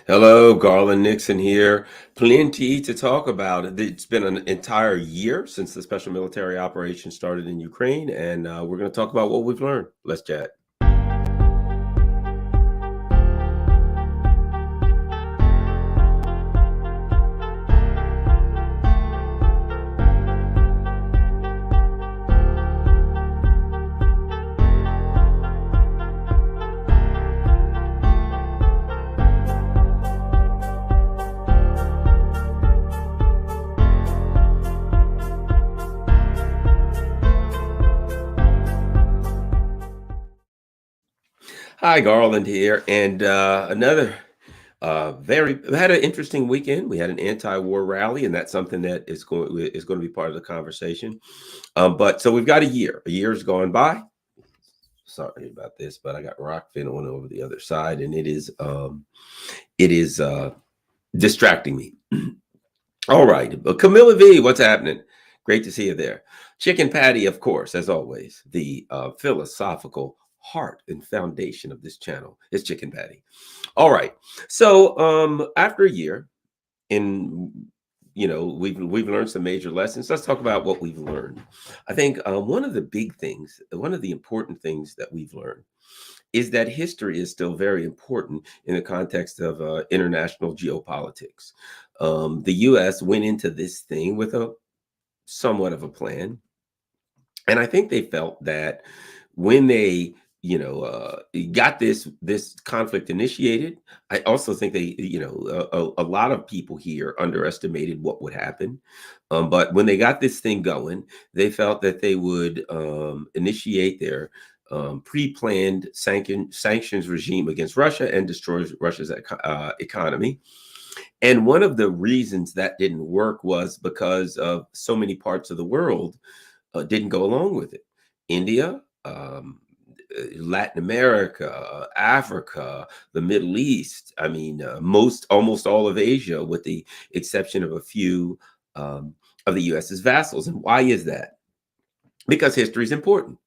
Hello, Garland Nixon here. Plenty to talk about. It's been an entire year since the special military operation started in Ukraine, and we're going to talk about what we've learned. Let's chat. Hi, Garland here, and another very we had an interesting weekend. We had an anti-war rally, and that's something that is going to be part of the conversation. But so we've got a year. A year's gone by. Sorry about this, but I got Rockfin on over the other side, and it is distracting me. All right, but Camilla V, what's happening? Great to see you there. Chicken Patty, of course, as always, the philosophical heart and foundation of this channel is Chicken Patty. All right, so after a year, in we've learned some major lessons. Let's talk about what we've learned. I think one of the big things, one of the important things that we've learned is that history is still very important in the context of international geopolitics. The U.S. went into this thing with a somewhat of a plan, and I think they felt that when they got this conflict initiated, I also think they a lot of people here underestimated what would happen. But when they got this thing going, they felt that they would initiate their pre-planned sanctions regime against Russia and destroy Russia's economy. And one of the reasons that didn't work was because of so many parts of the world didn't go along with it. India, Latin America, Africa, the Middle East. I mean, almost all of Asia, with the exception of a few of the U.S.'s vassals. And why is that? Because history is important.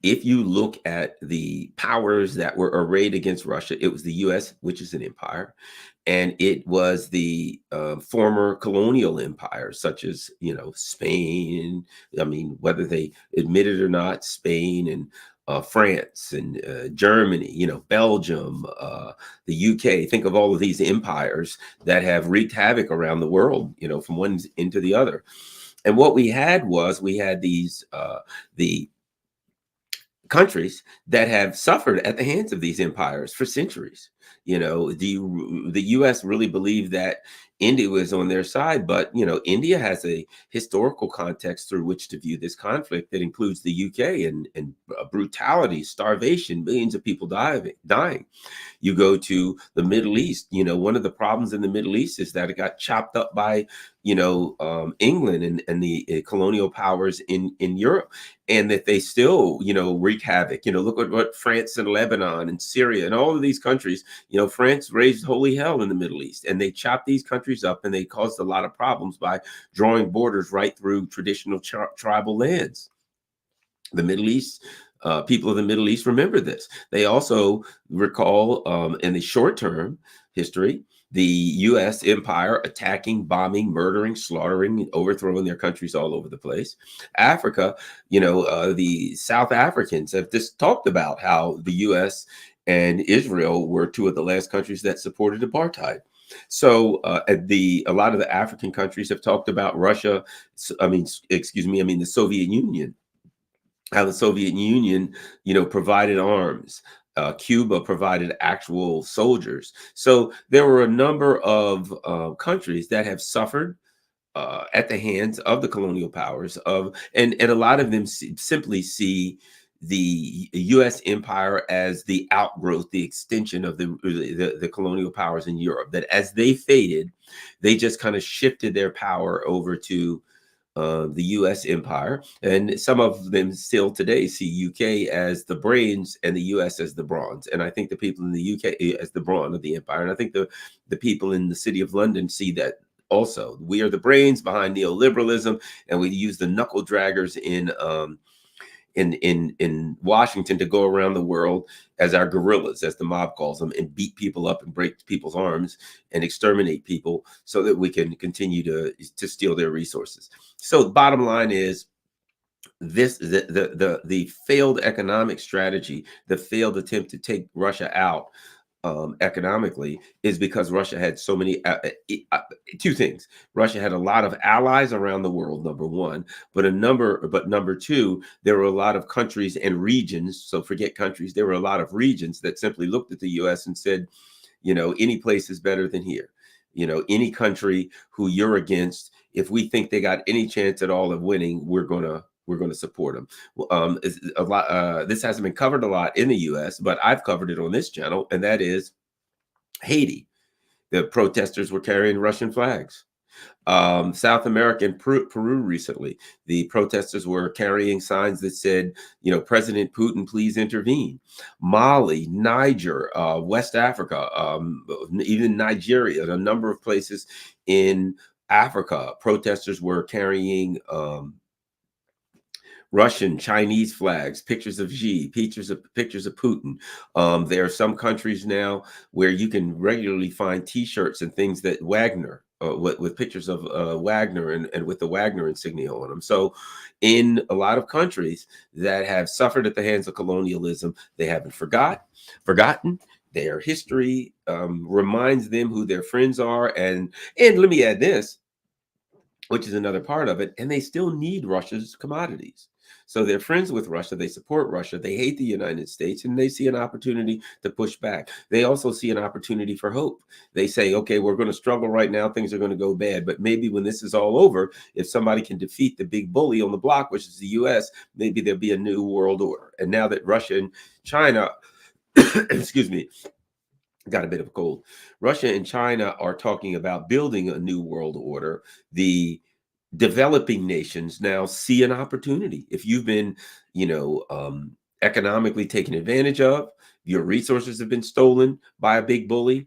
If you look at the powers that were arrayed against Russia, it was the U.S., which is an empire, and it was the former colonial empires, such as Spain. I mean, whether they admit it or not, Spain and France and Germany, Belgium, the UK. Think of all of these empires that have wreaked havoc around the world, from one into the other. And what we had the countries that have suffered at the hands of these empires for centuries. The U.S. really believed that India was on their side, but India has a historical context through which to view this conflict that includes the UK and brutality, starvation, millions of people dying. You go to the Middle East. One of the problems in the Middle East is that it got chopped up by England and the colonial powers in Europe, and that they still wreak havoc. Look at what France and Lebanon and Syria and all of these countries. France raised holy hell in the Middle East, and they chopped these countries up, and they caused a lot of problems by drawing borders right through traditional tribal lands. The Middle East, people of the Middle East remember this. They also recall, in the short term history, the U.S. empire attacking, bombing, murdering, slaughtering, overthrowing their countries all over the place. Africa, the South Africans have just talked about how the U.S. and Israel were two of the last countries that supported apartheid. So a lot of the African countries have talked about Russia. The Soviet Union, how the Soviet Union, provided arms. Cuba provided actual soldiers. So there were a number of countries that have suffered at the hands of the colonial powers and a lot of them simply see the U.S. empire as the outgrowth, the extension of the colonial powers in Europe. That as they faded, they just kind of shifted their power over to the U.S. empire, and some of them still today see UK as the brains and the U.S. as the bronze. And I think the people in the UK as the brawn of the empire, and I think the people in the city of London see that also. We are the brains behind neoliberalism, and we use the knuckle draggers in Washington to go around the world as our guerrillas, as the mob calls them, and beat people up and break people's arms and exterminate people so that we can continue to steal their resources. So the bottom line is this the failed economic strategy, the failed attempt to take Russia out economically is because Russia had so many two things. Russia had a lot of allies around the world, number one, but number two, there were a lot of countries and regions. So forget countries. There were a lot of regions that simply looked at the U.S. and said, any place is better than here. Any country who you're against, if we think they got any chance at all of winning, we're gonna support them. A lot. This hasn't been covered a lot in the U.S., but I've covered it on this channel, and that is Haiti. The protesters were carrying Russian flags. South America and Peru recently, the protesters were carrying signs that said, President Putin, please intervene. Mali, Niger, West Africa, even Nigeria, a number of places in Africa, protesters were carrying Russian, Chinese flags, pictures of Xi, pictures of Putin. There are some countries now where you can regularly find T-shirts and things that Wagner, with pictures of Wagner and with the Wagner insignia on them. So, in a lot of countries that have suffered at the hands of colonialism, they haven't forgotten. Their history reminds them who their friends are, and let me add this, which is another part of it, and they still need Russia's commodities. So they're friends with Russia, they support Russia, they hate the United States, and they see an opportunity to push back. They also see an opportunity for hope. They say, okay, we're going to struggle right now, things are going to go bad, but maybe when this is all over, if somebody can defeat the big bully on the block, which is the US, maybe there'll be a new world order. And now that Russia and China, excuse me, got a bit of a cold. Russia and China are talking about building a new world order. The developing nations now see an opportunity. If you've been, economically taken advantage of, your resources have been stolen by a big bully,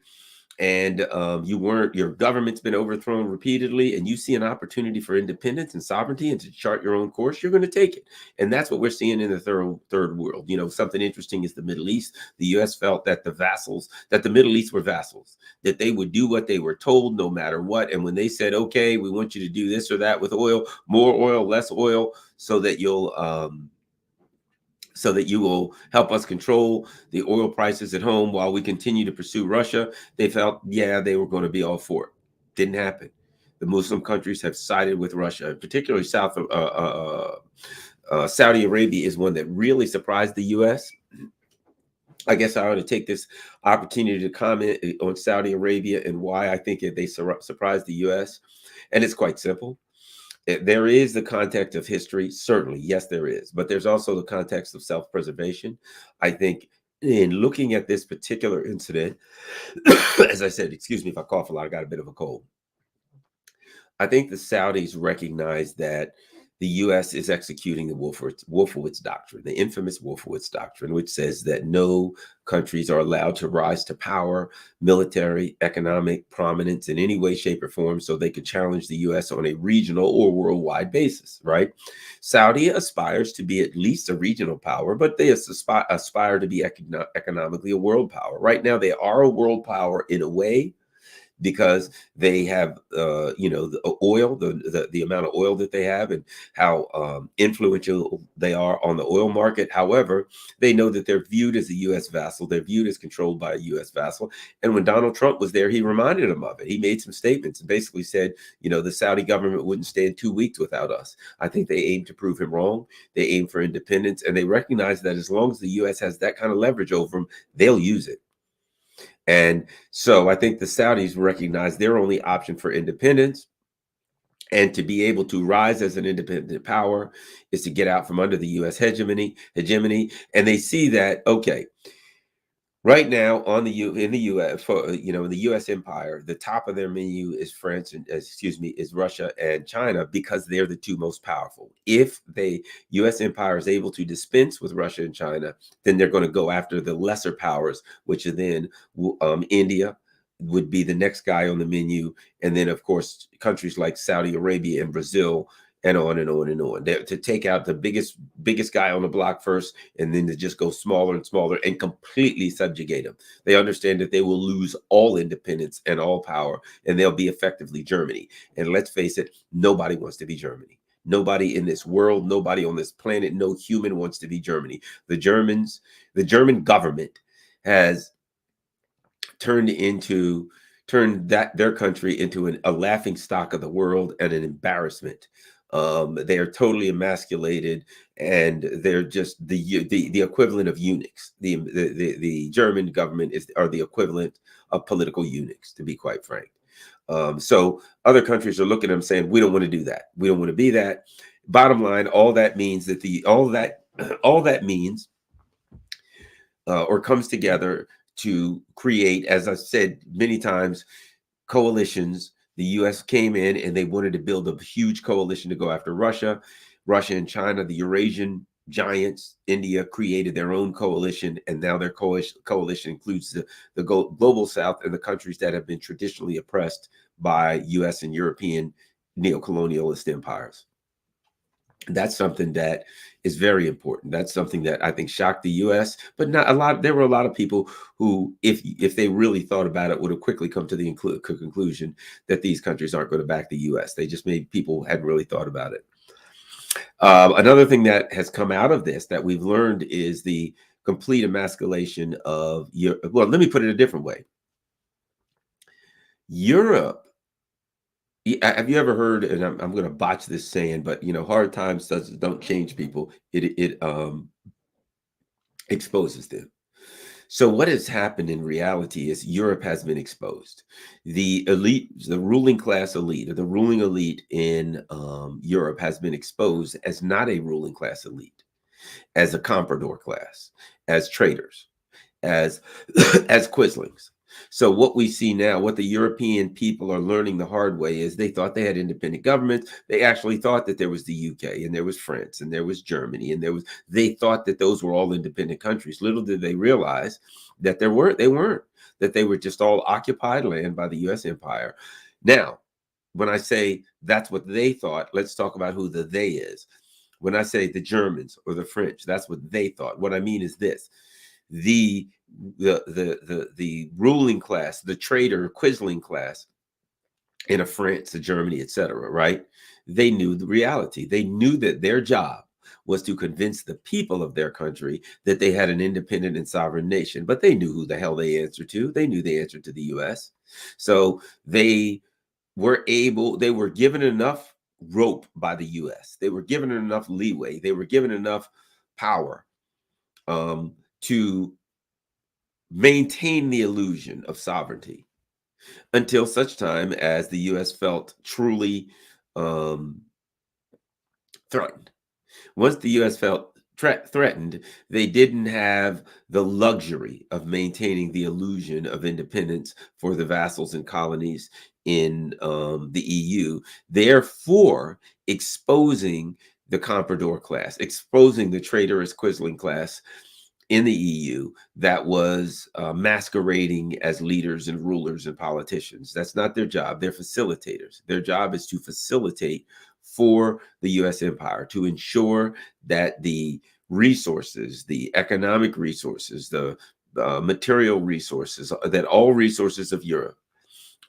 and your government's been overthrown repeatedly, and you see an opportunity for independence and sovereignty and to chart your own course, you're going to take it. And that's what we're seeing in the third world. Something interesting is the Middle East. The U.S. felt that that the Middle East were vassals, that they would do what they were told no matter what. And when they said, okay, we want you to do this or that with oil, more oil, less oil, so that you will help us control the oil prices at home while we continue to pursue Russia, they felt, they were going to be all for it. Didn't happen. The Muslim countries have sided with Russia, particularly Saudi Arabia is one that really surprised the U.S. I guess I ought to take this opportunity to comment on Saudi Arabia and why I think they surprised the U.S. And it's quite simple. There is the context of history, certainly. Yes, there is. But there's also the context of self-preservation. I think in looking at this particular incident, as I said, excuse me if I cough a lot, I got a bit of a cold. I think the Saudis recognize that the U.S. is executing the Wolfowitz doctrine, the infamous Wolfowitz doctrine, which says that no countries are allowed to rise to power, military, economic prominence in any way, shape, or form so they could challenge the U.S. on a regional or worldwide basis, right? Saudi aspires to be at least a regional power, but they aspire to be economically a world power. Right now, they are a world power in a way, because they have, the oil, the amount of oil that they have, and how influential they are on the oil market. However, they know that they're viewed as a U.S. vassal. They're viewed as controlled by a U.S. vassal. And when Donald Trump was there, he reminded them of it. He made some statements and basically said, the Saudi government wouldn't stand 2 weeks without us. I think they aim to prove him wrong. They aim for independence, and they recognize that as long as the U.S. has that kind of leverage over them, they'll use it. And so I think the Saudis recognize their only option for independence and to be able to rise as an independent power is to get out from under the U.S. hegemony. And they see that, okay, right now in the U.S. in the U.S. empire, the top of their menu is is Russia and China, because they're the two most powerful. If the U.S. empire is able to dispense with Russia and China, then they're going to go after the lesser powers, which are then India would be the next guy on the menu, and then of course countries like Saudi Arabia and Brazil and on and on and on. To take out the biggest guy on the block first, and then to just go smaller and smaller and completely subjugate them. They understand that they will lose all independence and all power, and they'll be effectively Germany. And let's face it, nobody wants to be Germany. Nobody in this world, nobody on this planet, no human wants to be Germany. The German government has turned that their country into a laughing stock of the world and an embarrassment. They are totally emasculated, and they're just the equivalent of eunuchs. The German government are the equivalent of political eunuchs, to be quite frank. So other countries are looking at them saying, we don't want to do that. We don't want to be that. Bottom line, all that means that all that means or comes together to create, as I said many times, coalitions. The US came in and they wanted to build a huge coalition to go after Russia. Russia and China, the Eurasian giants, India created their own coalition, and now their coalition includes the global South and the countries that have been traditionally oppressed by US and European neocolonialist empires. That's something that is very important. That's something that I think shocked the US, but not a lot. There were a lot of people who, if they really thought about it, would have quickly come to the conclusion that these countries aren't going to back the US. They just made people hadn't really thought about it. Another thing that has come out of this that we've learned is the complete emasculation of Europe. Well, let me put it a different way. Europe. Have you ever heard, and I'm going to botch this saying, but hard times don't change people. It exposes them. So what has happened in reality is Europe has been exposed. The elite, the ruling class elite, or the ruling elite in Europe has been exposed as not a ruling class elite, as a comprador class, as traitors, as as quislings. So what we see now, what the European people are learning the hard way, is they thought they had independent governments. They actually thought that there was the UK and there was France and there was Germany and they thought that those were all independent countries. Little did they realize that they weren't, that they were just all occupied land by the US empire. Now, when I say that's what they thought, let's talk about who the they is. When I say the Germans or the French, that's what they thought. What I mean is this: the ruling class, the traitor quisling class in France, Germany, etc., right? They knew the reality. They knew that their job was to convince the people of their country that they had an independent and sovereign nation, but they knew who the hell they answered to. They knew they answered to the US. So they were given enough rope by the US. They were given enough leeway. They were given enough power to maintain the illusion of sovereignty until such time as the US felt truly threatened. Once the US felt threatened, they didn't have the luxury of maintaining the illusion of independence for the vassals and colonies in the EU, therefore exposing the comprador class, exposing the traitorous quisling class in the EU that was masquerading as leaders and rulers and politicians. That's not their job. They're facilitators. Their job is to facilitate for the US empire, to ensure that the resources, the economic resources, the material resources, that all resources of Europe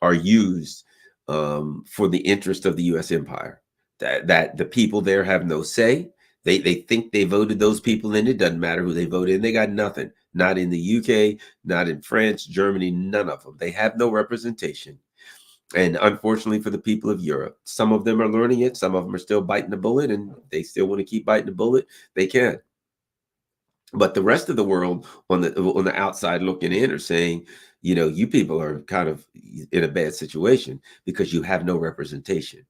are used for the interest of the US empire, that the people there have no say. They think they voted those people in. It doesn't matter who they voted in. They got nothing. Not in the UK, not in France, Germany, none of them. They have no representation. And unfortunately for the people of Europe, some of them are learning it. Some of them are still biting the bullet, and they still want to keep biting the bullet. They can. But the rest of the world on the outside looking in are saying, you people are kind of in a bad situation because you have no representation.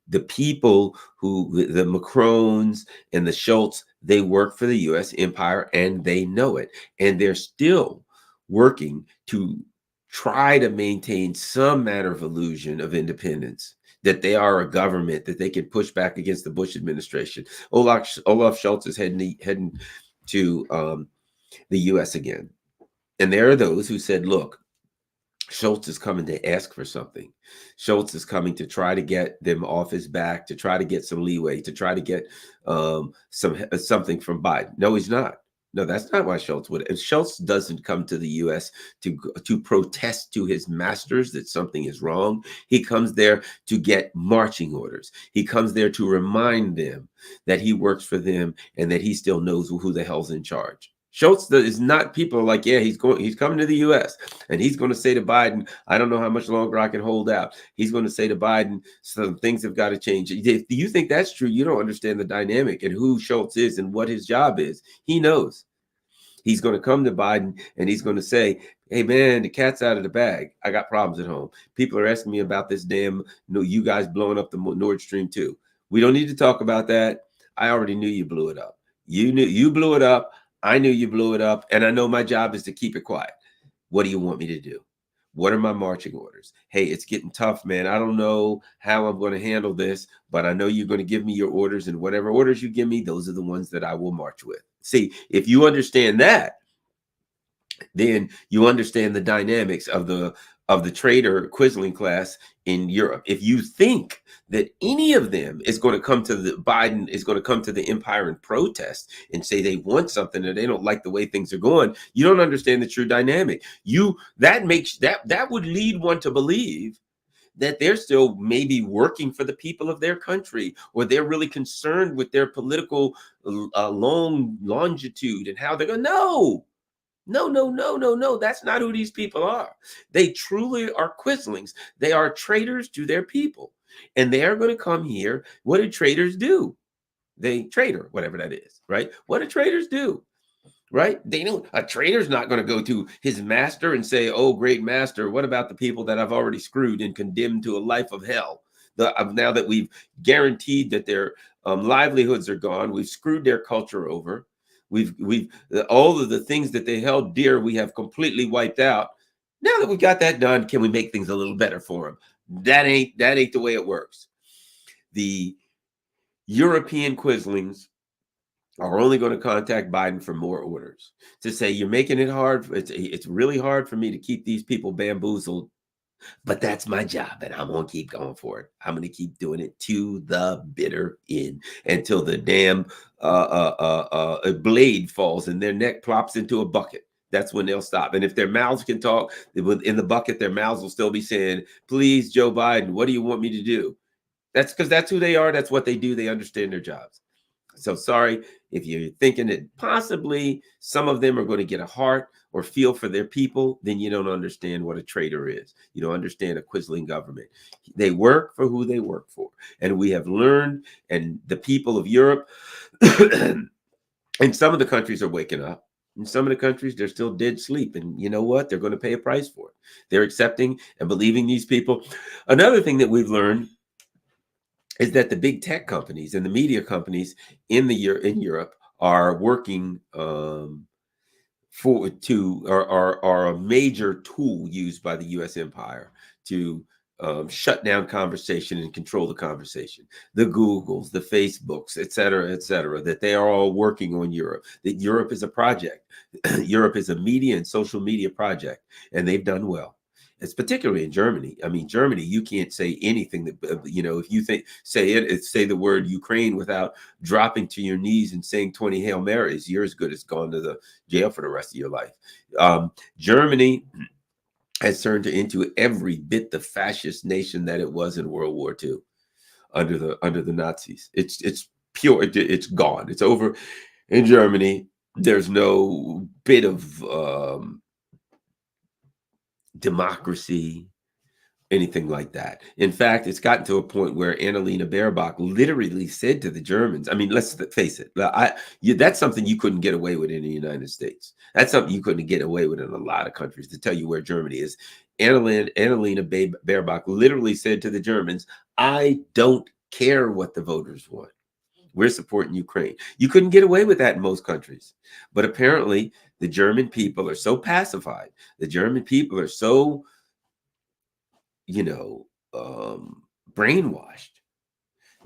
The people the Macrons and the Schultz, they work for the US empire and they know it. And they're still working to try to maintain some manner of illusion of independence, that they are a government, that they can push back against the Bush administration. Olaf Schultz is heading to the US again. And there are those who said, look, Schultz is coming to ask for something. Schultz is coming to try to get them off his back, to try to get some leeway, to try to get something from Biden. No, he's not. No, that's not why Schultz would. If Schultz doesn't come to the U.S. to protest to his masters that something is wrong, he comes there to get marching orders. He comes there to remind them that he works for them and that he still knows who the hell's in charge. Schultz is not. People are like, yeah, he's coming to the U.S. and he's going to say to Biden, I don't know how much longer I can hold out. He's going to say to Biden, some things have got to change. If you think that's true, you don't understand the dynamic and who Schultz is and what his job is. He knows. He's going to come to Biden and he's going to say, hey, man, the cat's out of the bag. I got problems at home. People are asking me about this damn, you guys blowing up the Nord Stream 2. We don't need to talk about that. I already knew you blew it up. You knew you blew it up. I knew you blew it up. And I know my job is to keep it quiet. What do you want me to do? What are my marching orders? Hey, it's getting tough, man. I don't know how I'm going to handle this, but I know you're going to give me your orders, and whatever orders you give me, those are the ones that I will march with. See, if you understand that, then you understand the dynamics of the trader Quisling class in Europe. If you think that any of them is going to come to the Biden is going to come to the empire and protest and say they want something or they don't like the way things are going, you don't understand the true dynamic. That would lead one to believe that they're still maybe working for the people of their country, or they're really concerned with their political long longitude and how they're going. No, no, no, no, no, no. That's not who these people are. They truly are Quislings. They are traitors to their people. And they are going to come here. What do traitors do? They traitor, whatever that is, right? What do traitors do? Right? They don't, a traitor's not going to go to his master and say, oh, great master, what about the people that I've already screwed and condemned to a life of hell? Now that we've guaranteed that their livelihoods are gone, we've screwed their culture over. We've all of the things that they held dear, we have completely wiped out. Now that we've got that done, can we make things a little better for them? That ain't the way it works. The European Quislings are only going to contact Biden for more orders, to say you're making it hard. It's really hard for me to keep these people bamboozled, but that's my job, and I'm going to keep going for it. I'm going to keep doing it to the bitter end until the damn blade falls and their neck plops into a bucket. That's when they'll stop. And if their mouths can talk, in the bucket, their mouths will still be saying, please, Joe Biden, what do you want me to do? That's because that's who they are. That's what they do. They understand their jobs. So sorry if you're thinking that possibly some of them are going to get a heart or feel for their people, then you don't understand what a traitor is. You don't understand a Quisling government. They work for who they work for. And we have learned, and the people of Europe and some of the countries are waking up. In some of the countries, they're still dead sleep. And you know what? They're going to pay a price for it. They're accepting and believing these people. Another thing that we've learned is that the big tech companies and the media companies in Europe are working are a major tool used by the U.S. empire to shut down conversation and control the conversation. The Googles, the Facebooks, et cetera, that they are all working on Europe. That Europe is a project. Europe is a media and social media project, and they've done well. It's particularly in Germany. I mean, Germany, you can't say anything that, if you say the word Ukraine without dropping to your knees and saying 20 Hail Marys, you're as good as gone to the jail for the rest of your life. Germany has turned into every bit the fascist nation that it was in World War II under the Nazis. It's pure. It's gone. It's over in Germany. There's no bit of democracy, anything like that. In fact, it's gotten to a point where Annalena Baerbock literally said to the Germans, I mean, let's face it, that's something you couldn't get away with in the United States. That's something you couldn't get away with in a lot of countries, to tell you where Germany is. Annalena Baerbock literally said to the Germans, I don't care what the voters want. We're supporting Ukraine. You couldn't get away with that in most countries. But apparently, the German people are so pacified. The German people are so, brainwashed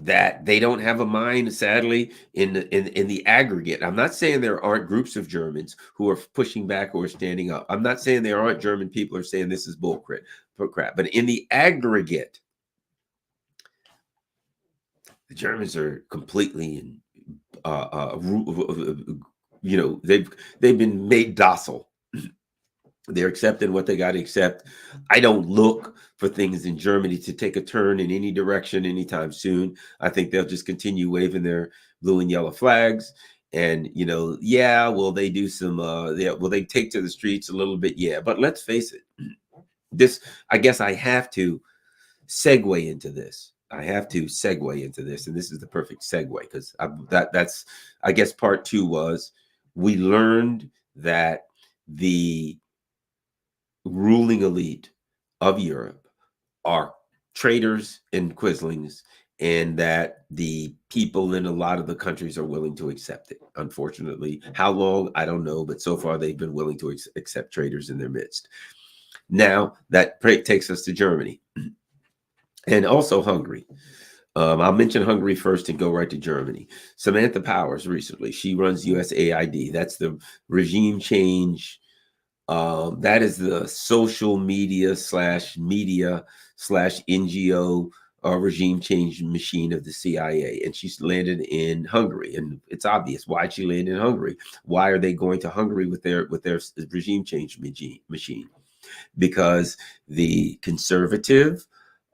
that they don't have a mind, sadly, in the aggregate. I'm not saying there aren't groups of Germans who are pushing back or standing up. I'm not saying there aren't German people who are saying this is crap. But in the aggregate, the Germans are completely in, they've been made docile. They're accepting what they got to accept. I don't look for things in Germany to take a turn in any direction anytime soon. I think they'll just continue waving their blue and yellow flags. And yeah, will they do some? Yeah, will they take to the streets a little bit? Yeah, but let's face it. This, I guess, I have to segue into this. I have to segue into this, and this is the perfect segue because that's, I guess, part two was we learned that the ruling elite of Europe are traitors and quislings, and that the people in a lot of the countries are willing to accept it. Unfortunately, how long, I don't know, but so far they've been willing to accept traitors in their midst. Now that takes us to Germany and also Hungary. I'll mention Hungary first and go right to Germany. Samantha Powers recently, she runs USAID. That's the regime change. That is the social media slash NGO regime change machine of the CIA. And she's landed in Hungary. And it's obvious why she landed in Hungary. Why are they going to Hungary with their regime change machine? Because the conservative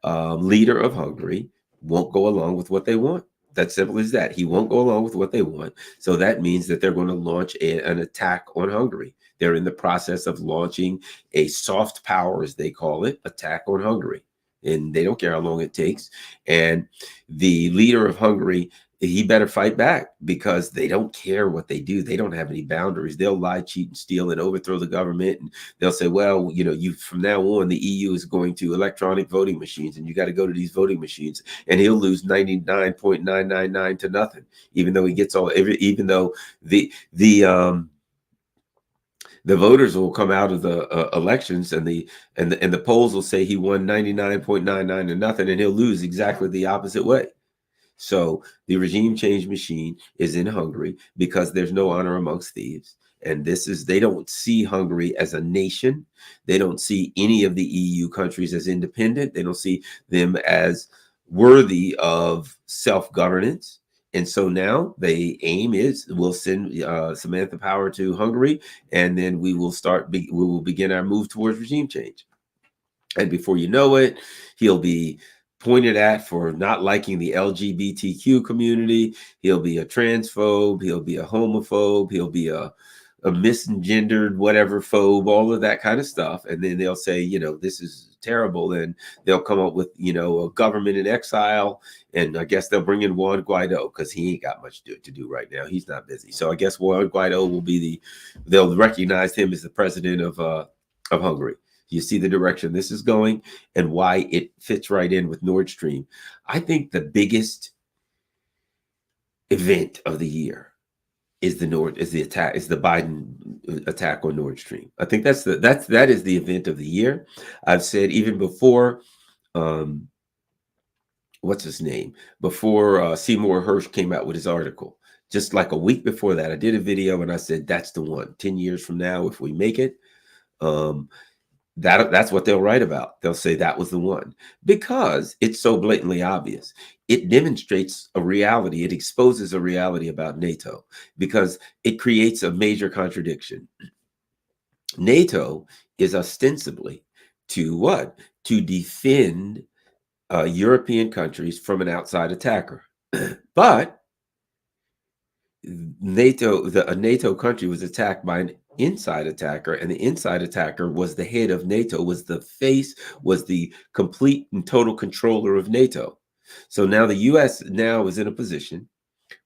leader of Hungary won't go along with what they want. That's simple as that. He won't go along with what they want. So that means that they're going to launch an attack on Hungary. They're in the process of launching a soft power, as they call it, attack on Hungary. And they don't care how long it takes. And the leader of Hungary, he better fight back because they don't care what they do. They don't have any boundaries. They'll lie, cheat, and steal and overthrow the government. And they'll say, well, you from now on, the EU is going to electronic voting machines and you got to go to these voting machines. And he'll lose 99.999 to nothing, even though he gets even though the voters will come out of the elections and the polls will say he won 99.99 to nothing, and he'll lose exactly the opposite way. So the regime change machine is in Hungary because there's no honor amongst thieves. And they don't see Hungary as a nation. They don't see any of the EU countries as independent. They don't see them as worthy of self-governance. And so now the aim is we'll send Samantha Power to Hungary, and then we will begin our move towards regime change. And before you know it, he'll be pointed at for not liking the LGBTQ community. He'll be a transphobe. He'll be a homophobe. He'll be a misgendered whatever phobe, all of that kind of stuff. And then they'll say, this is terrible. And they'll come up with, a government in exile. And I guess they'll bring in Juan Guaido because he ain't got much to do right now. He's not busy. So I guess Juan Guaido will be they'll recognize him as the president of Hungary. You see the direction this is going and why it fits right in with Nord Stream. I think the biggest event of the year is the Biden attack on Nord Stream. I think that is the event of the year. I've said even before, what's his name? Before Seymour Hersh came out with his article, just like a week before that, I did a video and I said, that's the one. 10 years from now, if we make it, that's what they'll write about. They'll say that was the one because it's so blatantly obvious. It demonstrates a reality. It exposes a reality about NATO because it creates a major contradiction. NATO is ostensibly to what? To defend European countries from an outside attacker. But a NATO country was attacked by an inside attacker, and the inside attacker was the head of NATO, was the face, was the complete and total controller of NATO. So now the US now is in a position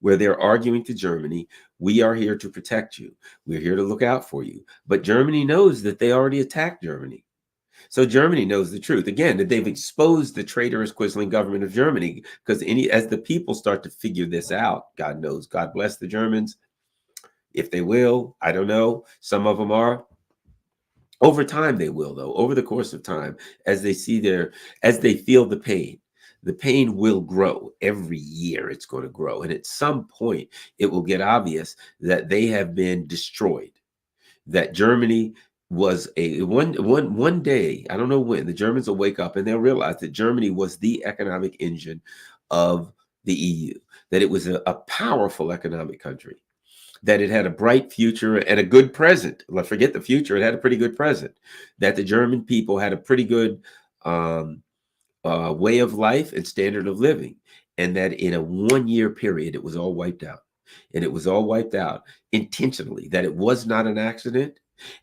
where they're arguing to Germany, we are here to protect you. We're here to look out for you. But Germany knows that they already attacked Germany. So Germany knows the truth. Again, that they've exposed the traitorous, quisling government of Germany because as the people start to figure this out, God knows, God bless the Germans. If they will, I don't know. Some of them are. Over time, they will, though. Over the course of time, as they feel the pain. the pain will grow every year. It's going to grow. And at some point, it will get obvious that they have been destroyed, that Germany was a one day, I don't know when, the Germans will wake up and they'll realize that Germany was the economic engine of the EU, that it was a powerful economic country, that it had a bright future and a good present. Let's forget the future, it had a pretty good present, that the German people had a pretty good um, way of life and standard of living, and that in a 1 year period, it was all wiped out. And it was all wiped out intentionally, that it was not an accident,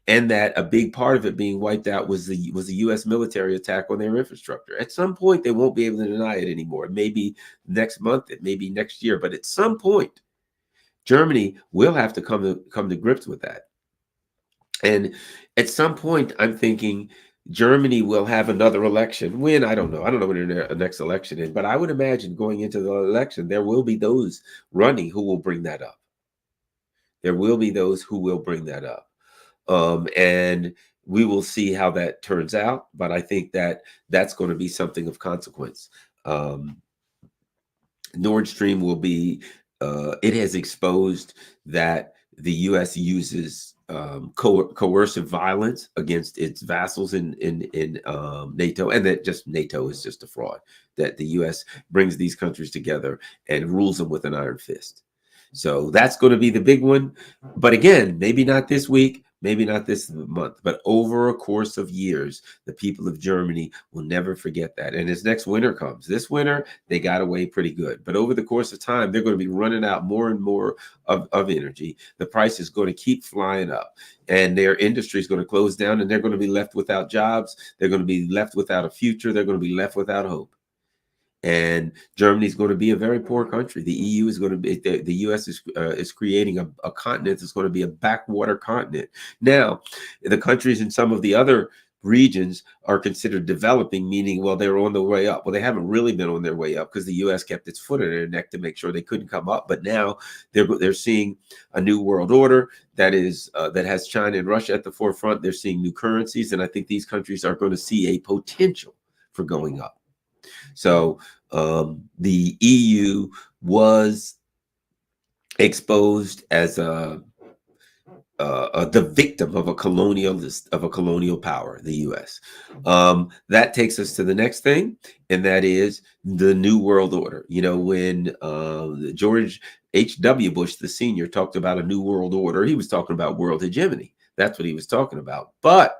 and that a big part of it being wiped out was the U.S. military attack on their infrastructure. At some point, they won't be able to deny it anymore. Maybe next month, it may be next year, but at some point, Germany will have to come to grips with that. And at some point, I'm thinking Germany will have another election. When? I don't know. I don't know when the next election is, but I would imagine going into the election, there will be those running who will bring that up. There will be those who will bring that up. And we will see how that turns out. But I think that that's going to be something of consequence. Um, Nord Stream will be, it has exposed that the U.S. uses coercive violence against its vassals in NATO, and that just NATO is just a fraud, that the U.S. brings these countries together and rules them with an iron fist. So that's going to be the big one. But again, maybe not this week, maybe not this month, but over a course of years, the people of Germany will never forget that. And as next winter comes, this winter, they got away pretty good. But over the course of time, they're going to be running out more and more of energy. The price is going to keep flying up, and their industry is going to close down, and they're going to be left without jobs. They're going to be left without a future. They're going to be left without hope. And Germany is going to be a very poor country. The EU is going to be, the US is creating a continent that's going to be a backwater continent. Now, the countries in some of the other regions are considered developing, meaning, well, they're on the way up. Well, they haven't really been on their way up because the US kept its foot in their neck to make sure they couldn't come up. But now they're seeing a new world order that is that has China and Russia at the forefront. They're seeing new currencies, and I think these countries are going to see a potential for going up. So the EU was exposed as the victim of a colonial power, the U.S. That takes us to the next thing, and that is the New World Order. You know, when George H.W. Bush, the senior, talked about a New World Order, he was talking about world hegemony. That's what he was talking about. But,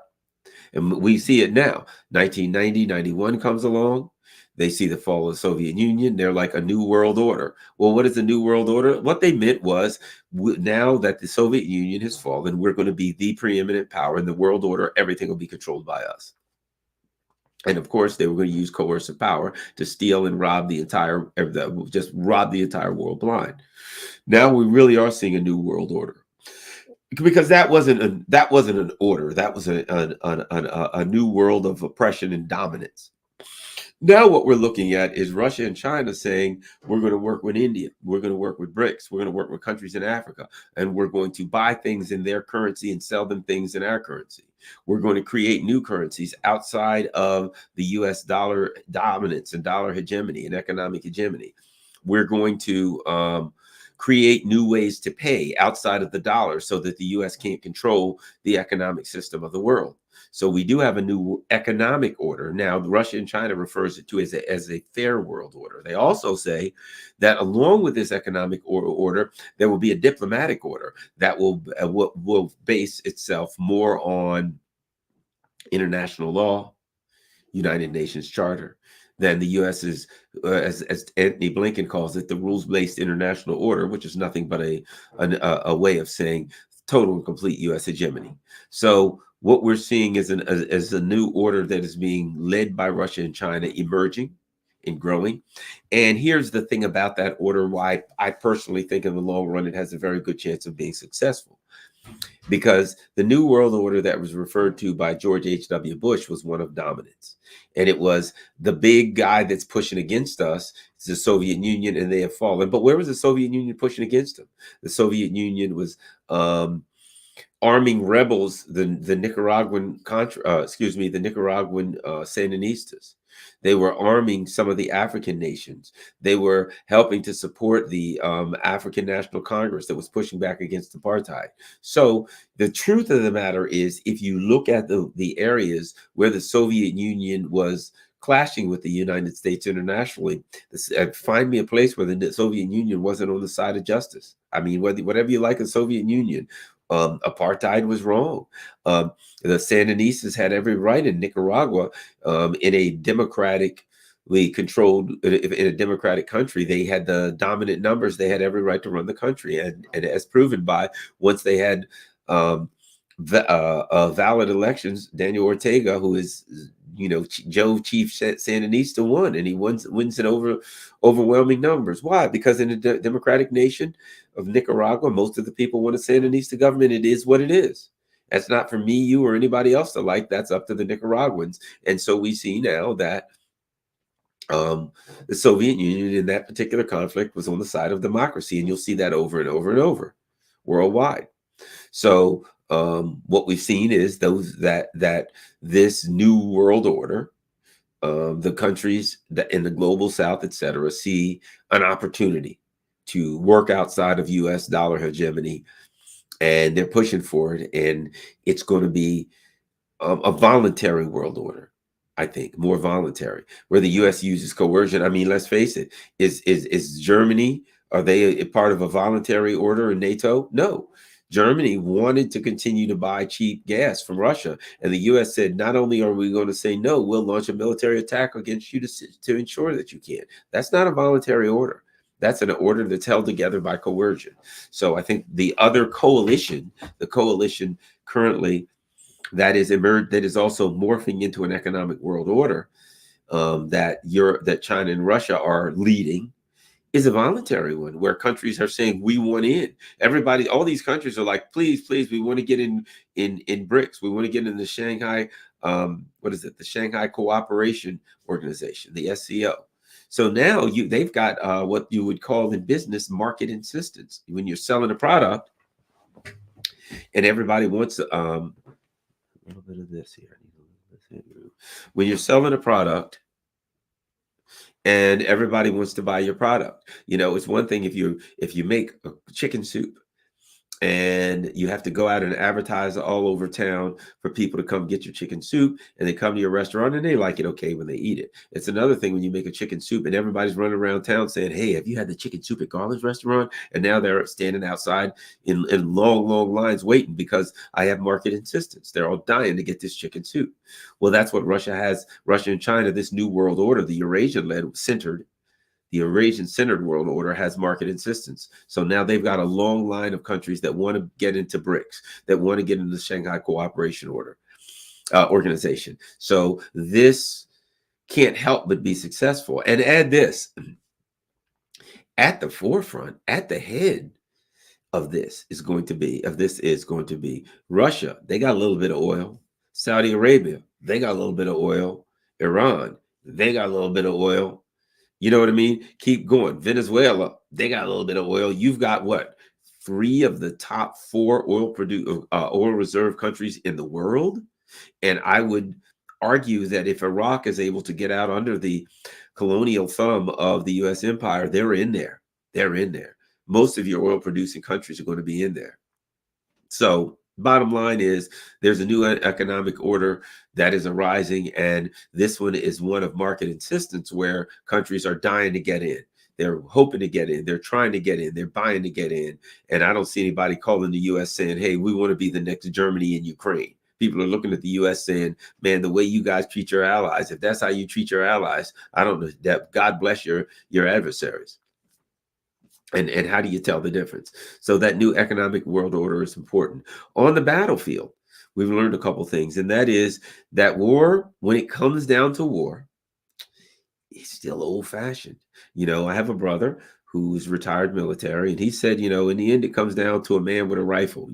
and we see it now, 1990, 91 comes along. They see the fall of the Soviet Union. They're like a new world order. Well, what is the new world order? What they meant was, now that the Soviet Union has fallen, we're going to be the preeminent power in the world order. Everything will be controlled by us. And of course, they were going to use coercive power to steal and rob just rob the entire world blind. Now we really are seeing a new world order, because that wasn't an order. That was a new world of oppression and dominance. Now what we're looking at is Russia and China saying, we're going to work with India, we're going to work with BRICS, we're going to work with countries in Africa, and we're going to buy things in their currency and sell them things in our currency. We're going to create new currencies outside of the US dollar dominance and dollar hegemony and economic hegemony. We're going to create new ways to pay outside of the dollar so that the US can't control the economic system of the world. So we do have a new economic order. Now, Russia and China refers it to as a fair world order. They also say that along with this economic order, there will be a diplomatic order that will base itself more on international law, United Nations Charter, than the U.S. is, as Anthony Blinken calls it, the rules-based international order, which is nothing but a way of saying total and complete U.S. hegemony. So what we're seeing is a new order that is being led by Russia and China, emerging and growing. And here's the thing about that order, why I personally think in the long run it has a very good chance of being successful. Because the New World Order that was referred to by George H.W. Bush was one of dominance. And it was the big guy that's pushing against us is the Soviet Union, and they have fallen. But where was the Soviet Union pushing against them? The Soviet Union was arming rebels, the Nicaraguan Sandinistas. They were arming some of the African nations. They were helping to support the African National Congress that was pushing back against apartheid. So the truth of the matter is, if you look at the areas where the Soviet Union was clashing with the United States internationally, find me a place where the Soviet Union wasn't on the side of justice. I mean, whatever you like of Soviet Union, apartheid was wrong. The Sandinistas had every right in Nicaragua, in a democratically controlled, in a democratic country. They had the dominant numbers. They had every right to run the country, and as proven by, once they had valid elections, Daniel Ortega, who is, Joe Chief Sandinista, won, and he wins in overwhelming numbers. Why? Because in a democratic nation of Nicaragua, most of the people want a Sandinista government. It is what it is. That's not for me, you, or anybody else to like. That's up to the Nicaraguans. And so we see now that the Soviet Union in that particular conflict was on the side of democracy, and you'll see that over and over and over worldwide. So what we've seen is that this new world order, the countries that in the global South, et cetera, see an opportunity to work outside of U.S. dollar hegemony, and they're pushing for it, and it's going to be a voluntary world order. I think more voluntary, where the U.S. uses coercion. I mean, let's face it: is Germany, are they a part of a voluntary order in NATO? No. Germany wanted to continue to buy cheap gas from Russia, and the U.S. said, not only are we going to say no, we'll launch a military attack against you to ensure that you can't. That's not a voluntary order. That's an order that's held together by coercion. So I think the other coalition, the coalition currently that is emerged, that is also morphing into an economic world order, that Europe, that China and Russia are leading, is a voluntary one, where countries are saying, we want in. Everybody, all these countries are like, please, please, we want to get in BRICS. We want to get in the Shanghai, the Shanghai Cooperation Organization, the SCO. So now they've got what you would call in business market insistence. When you're selling a product and everybody wants a little bit of this here. When you're selling a product and everybody wants to buy your product, it's one thing if you make a chicken soup and you have to go out and advertise all over town for people to come get your chicken soup, and they come to your restaurant and they like it okay when they eat it. It's another thing when you make a chicken soup and everybody's running around town saying, hey, have you had the chicken soup at Garland's restaurant? And now they're standing outside in long, long lines waiting because I have market insistence. They're all dying to get this chicken soup. Well, that's what Russia has. Russia and China, this new world order, the Eurasian-centered world order, has market insistence. So now they've got a long line of countries that want to get into BRICS, that want to get into the Shanghai Cooperation Organization. So this can't help but be successful. And add this, at the forefront, at the head of this is going to be Russia. They got a little bit of oil. Saudi Arabia, they got a little bit of oil. Iran, they got a little bit of oil. You know what I mean? Keep going. Venezuela, they got a little bit of oil. You've got what? 3 of the top 4 oil reserve countries in the world. And I would argue that if Iraq is able to get out under the colonial thumb of the U.S. empire, they're in there. They're in there. Most of your oil producing countries are going to be in there. So bottom line is, there's a new economic order that is arising, and this one is one of market insistence, where countries are dying to get in. They're hoping to get in. They're trying to get in. They're buying to get in. And I don't see anybody calling the U.S. saying, hey, we want to be the next Germany and Ukraine. People are looking at the U.S. saying, man, the way you guys treat your allies, if that's how you treat your allies, I don't know, that God bless your adversaries. And how do you tell the difference? So that new economic world order is important. On the battlefield, we've learned a couple things, and that is that war, when it comes down to war, it's still old-fashioned. I have a brother who's retired military, and he said, in the end, it comes down to a man with a rifle.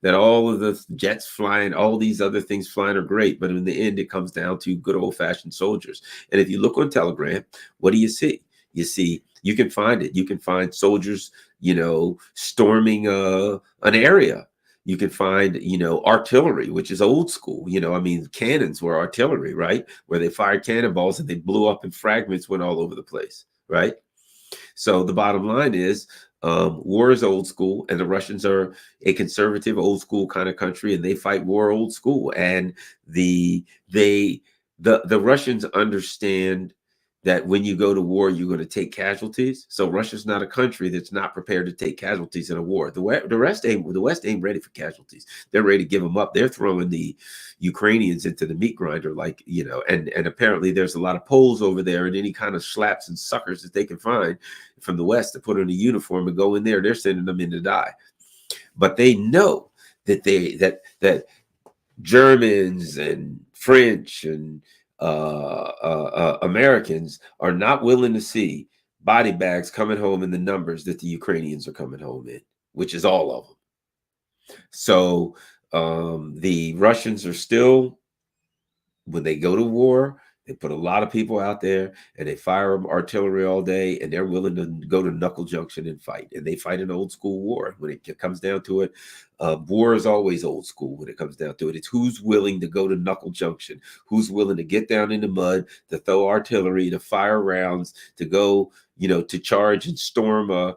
That all of the jets flying, all these other things flying are great, but in the end, it comes down to good old-fashioned soldiers. And if you look on Telegram, what do you see? You see, you can find it. You can find soldiers, storming an area. You can find, artillery, which is old school. I mean, cannons were artillery, right? Where they fired cannonballs and they blew up and fragments went all over the place, right? So the bottom line is, war is old school, and the Russians are a conservative, old school kind of country, and they fight war old school. And the they the Russians understand that when you go to war, you're going to take casualties. So Russia's not a country that's not prepared to take casualties in a war. The West ain't ready for casualties. They're ready to give them up. They're throwing the Ukrainians into the meat grinder, like, and apparently there's a lot of Poles over there and any kind of slaps and suckers that they can find from the West to put on a uniform and go in there. They're sending them in to die. But they know that that Germans and French and Americans are not willing to see body bags coming home in the numbers that the Ukrainians are coming home in, which is all of them. So the Russians are still, when they go to war, they put a lot of people out there and they fire artillery all day, and they're willing to go to knuckle junction and fight. And they fight an old school war. When it comes down to it, war is always old school when it comes down to it. It's who's willing to go to knuckle junction, who's willing to get down in the mud, to throw artillery, to fire rounds, to go, to charge and storm a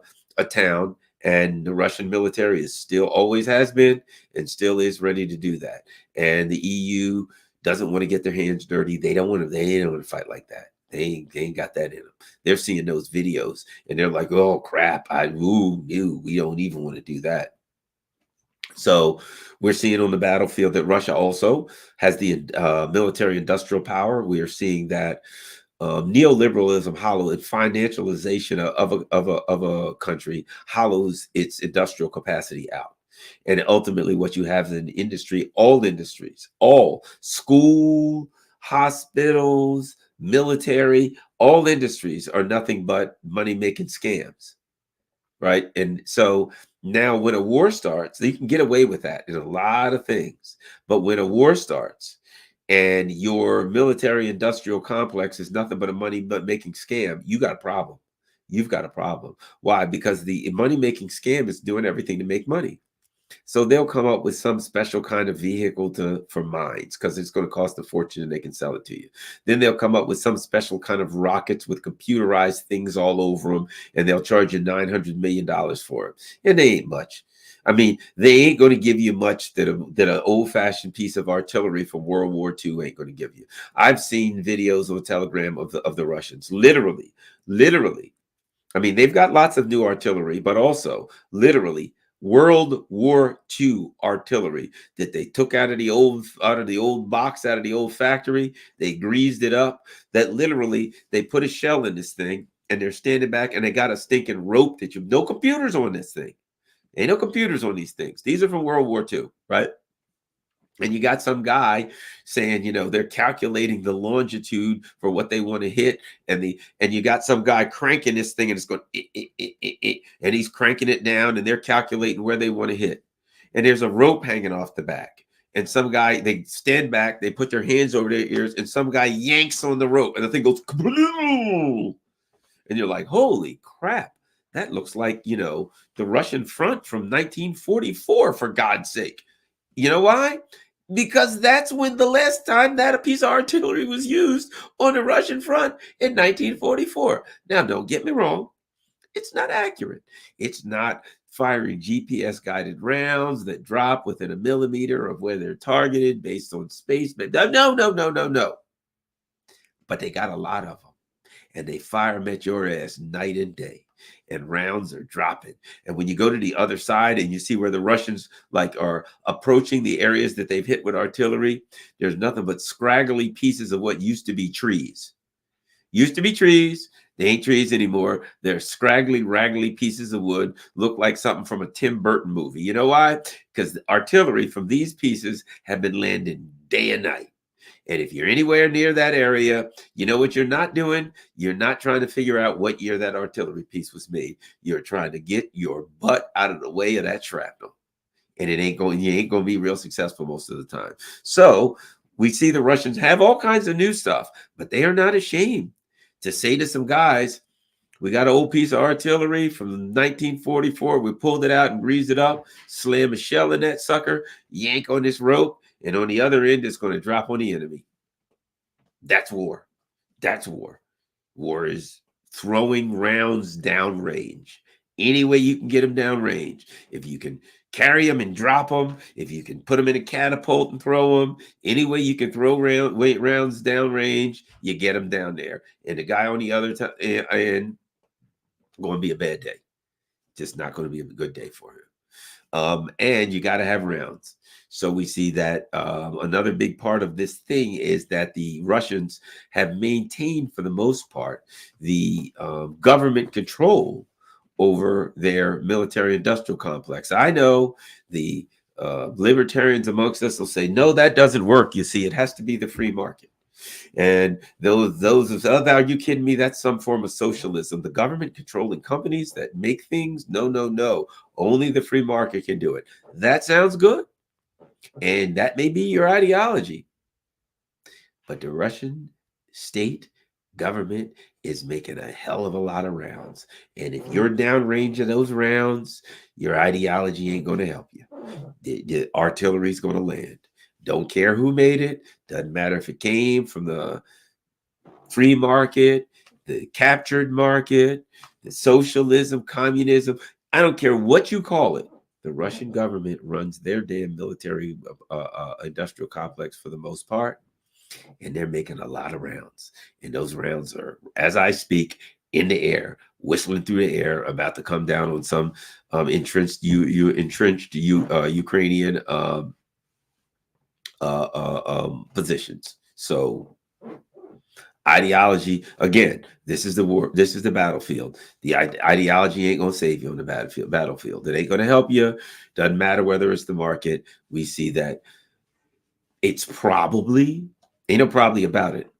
town. And the Russian military is still, always has been, and still is ready to do that. And the EU doesn't want to get their hands dirty. They don't want to fight like that. They ain't got that in them. They're seeing those videos and they're like, oh crap, we don't even want to do that. So we're seeing on the battlefield that Russia also has the military industrial power. We are seeing that neoliberalism and financialization of a country hollows its industrial capacity out. And ultimately, what you have in industry, all industries, all school, hospitals, military, all industries are nothing but money-making scams, right? And so now when a war starts, you can get away with that in a lot of things. But when a war starts and your military industrial complex is nothing but a money-making scam, you got a problem. You've got a problem. Why? Because the money-making scam is doing everything to make money. So they'll come up with some special kind of vehicle for mines because it's going to cost a fortune and they can sell it to you. Then they'll come up with some special kind of rockets with computerized things all over them, and they'll charge you $900 million for it. And they ain't much. I mean, they ain't going to give you much that an old-fashioned piece of artillery from World War II ain't going to give you. I've seen videos on Telegram of the Russians, literally. I mean, they've got lots of new artillery, but also literally World War II artillery that they took out of the old box, out of the old factory. They greased it up. That literally they put a shell in this thing, and they're standing back, and they got a stinking rope that no computers on this thing. Ain't no computers on these things. These are from World War II, right? And you got some guy saying, they're calculating the longitude for what they want to hit. And you got some guy cranking this thing and it's going, and he's cranking it down and they're calculating where they want to hit. And there's a rope hanging off the back. And some guy, they stand back, they put their hands over their ears, and some guy yanks on the rope and the thing goes, and you're like, holy crap. That looks like, the Russian front from 1944, for God's sake. You know why? Because that's when the last time that a piece of artillery was used on the Russian front in 1944. Now, don't get me wrong. It's not accurate. It's not firing GPS-guided rounds that drop within a millimeter of where they're targeted based on space. But no. But they got a lot of them. And they fire them at your ass night and day. And rounds are dropping. And when you go to the other side and you see where the Russians are approaching the areas that they've hit with artillery, there's nothing but scraggly pieces of what used to be trees. Used to be trees. They ain't trees anymore. They're scraggly, raggly pieces of wood. Look like something from a Tim Burton movie. You know why? Because the artillery from these pieces have been landing day and night. And if you're anywhere near that area, you know what you're not doing? You're not trying to figure out what year that artillery piece was made. You're trying to get your butt out of the way of that shrapnel. And you ain't going to be real successful most of the time. So we see the Russians have all kinds of new stuff, but they are not ashamed to say to some guys We got an old piece of artillery from 1944. We pulled it out and greased it up, slam a shell in that sucker, yank on this rope, and on the other end, it's going to drop on the enemy. That's war. That's war. War is throwing rounds downrange. Any way you can get them downrange. If you can carry them and drop them, if you can put them in a catapult and throw them, any way you can throw rounds downrange, you get them down there. And the guy on the other end going to be a bad day. Just not going to be a good day for him. And you got to have rounds. So we see that another big part of this thing is that the Russians have maintained, for the most part, the government control over their military-industrial complex. I know the libertarians amongst us will say, no, that doesn't work. You see, it has to be the free market. And those oh, are you kidding me? That's some form of socialism. The government controlling companies that make things? No, no, no. Only the free market can do it. That sounds good. And that may be your ideology. But the Russian state government is making a hell of a lot of rounds. And if you're downrange of those rounds, your ideology ain't going to help you. The artillery is going to land. Don't care who made it. Doesn't matter if it came from the free market, the captured market, the socialism, communism. I don't care what you call it. The Russian government runs their damn military industrial complex for the most part. And they're making a lot of rounds. And those rounds are, as I speak, in the air, whistling through the air, about to come down on some entrenched Ukrainian positions. So ideology, again, this is the war, this is the battlefield. The ideology ain't gonna save you on the battlefield. It ain't gonna help you. Doesn't matter whether it's the market. We see that it's probably, ain't no probably about it,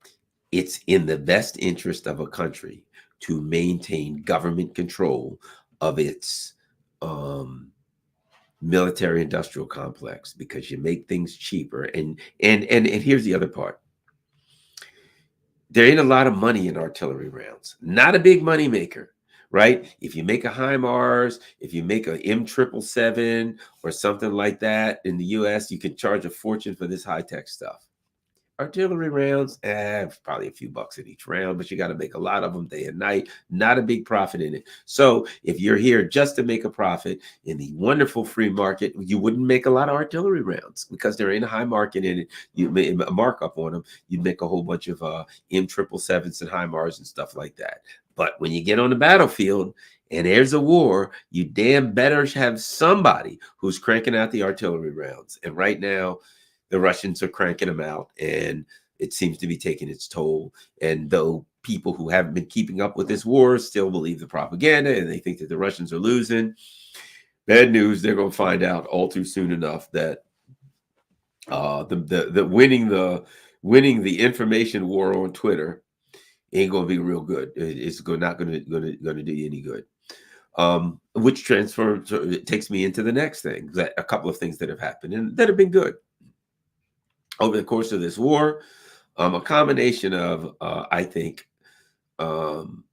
it's in the best interest of a country to maintain government control of its military industrial complex, because you make things cheaper. And here's the other part. There ain't a lot of money in artillery rounds. Not a big money maker, right? If you make a HIMARS, if you make a M777 or something like that in the US, you can charge a fortune for this high-tech stuff. Artillery rounds, probably a few bucks in each round, but you got to make a lot of them day and night. Not a big profit in it. So if you're here just to make a profit in the wonderful free market, you wouldn't make a lot of artillery rounds because there ain't a high market in it. You make a markup on them. You'd make a whole bunch of M777s and HIMARS and stuff like that. But when you get on the battlefield and there's a war, you damn better have somebody who's cranking out the artillery rounds. And right now, the Russians are cranking them out, and it seems to be taking its toll. And though people who haven't been keeping up with this war still believe the propaganda and they think that the Russians are losing, bad news, they're going to find out all too soon enough that the winning the information war on Twitter ain't going to be real good. It's not going to do you any good. Which transforms, it takes me into the next thing, that a couple of things that have happened and that have been good over the course of this war. A combination of, I think, Elon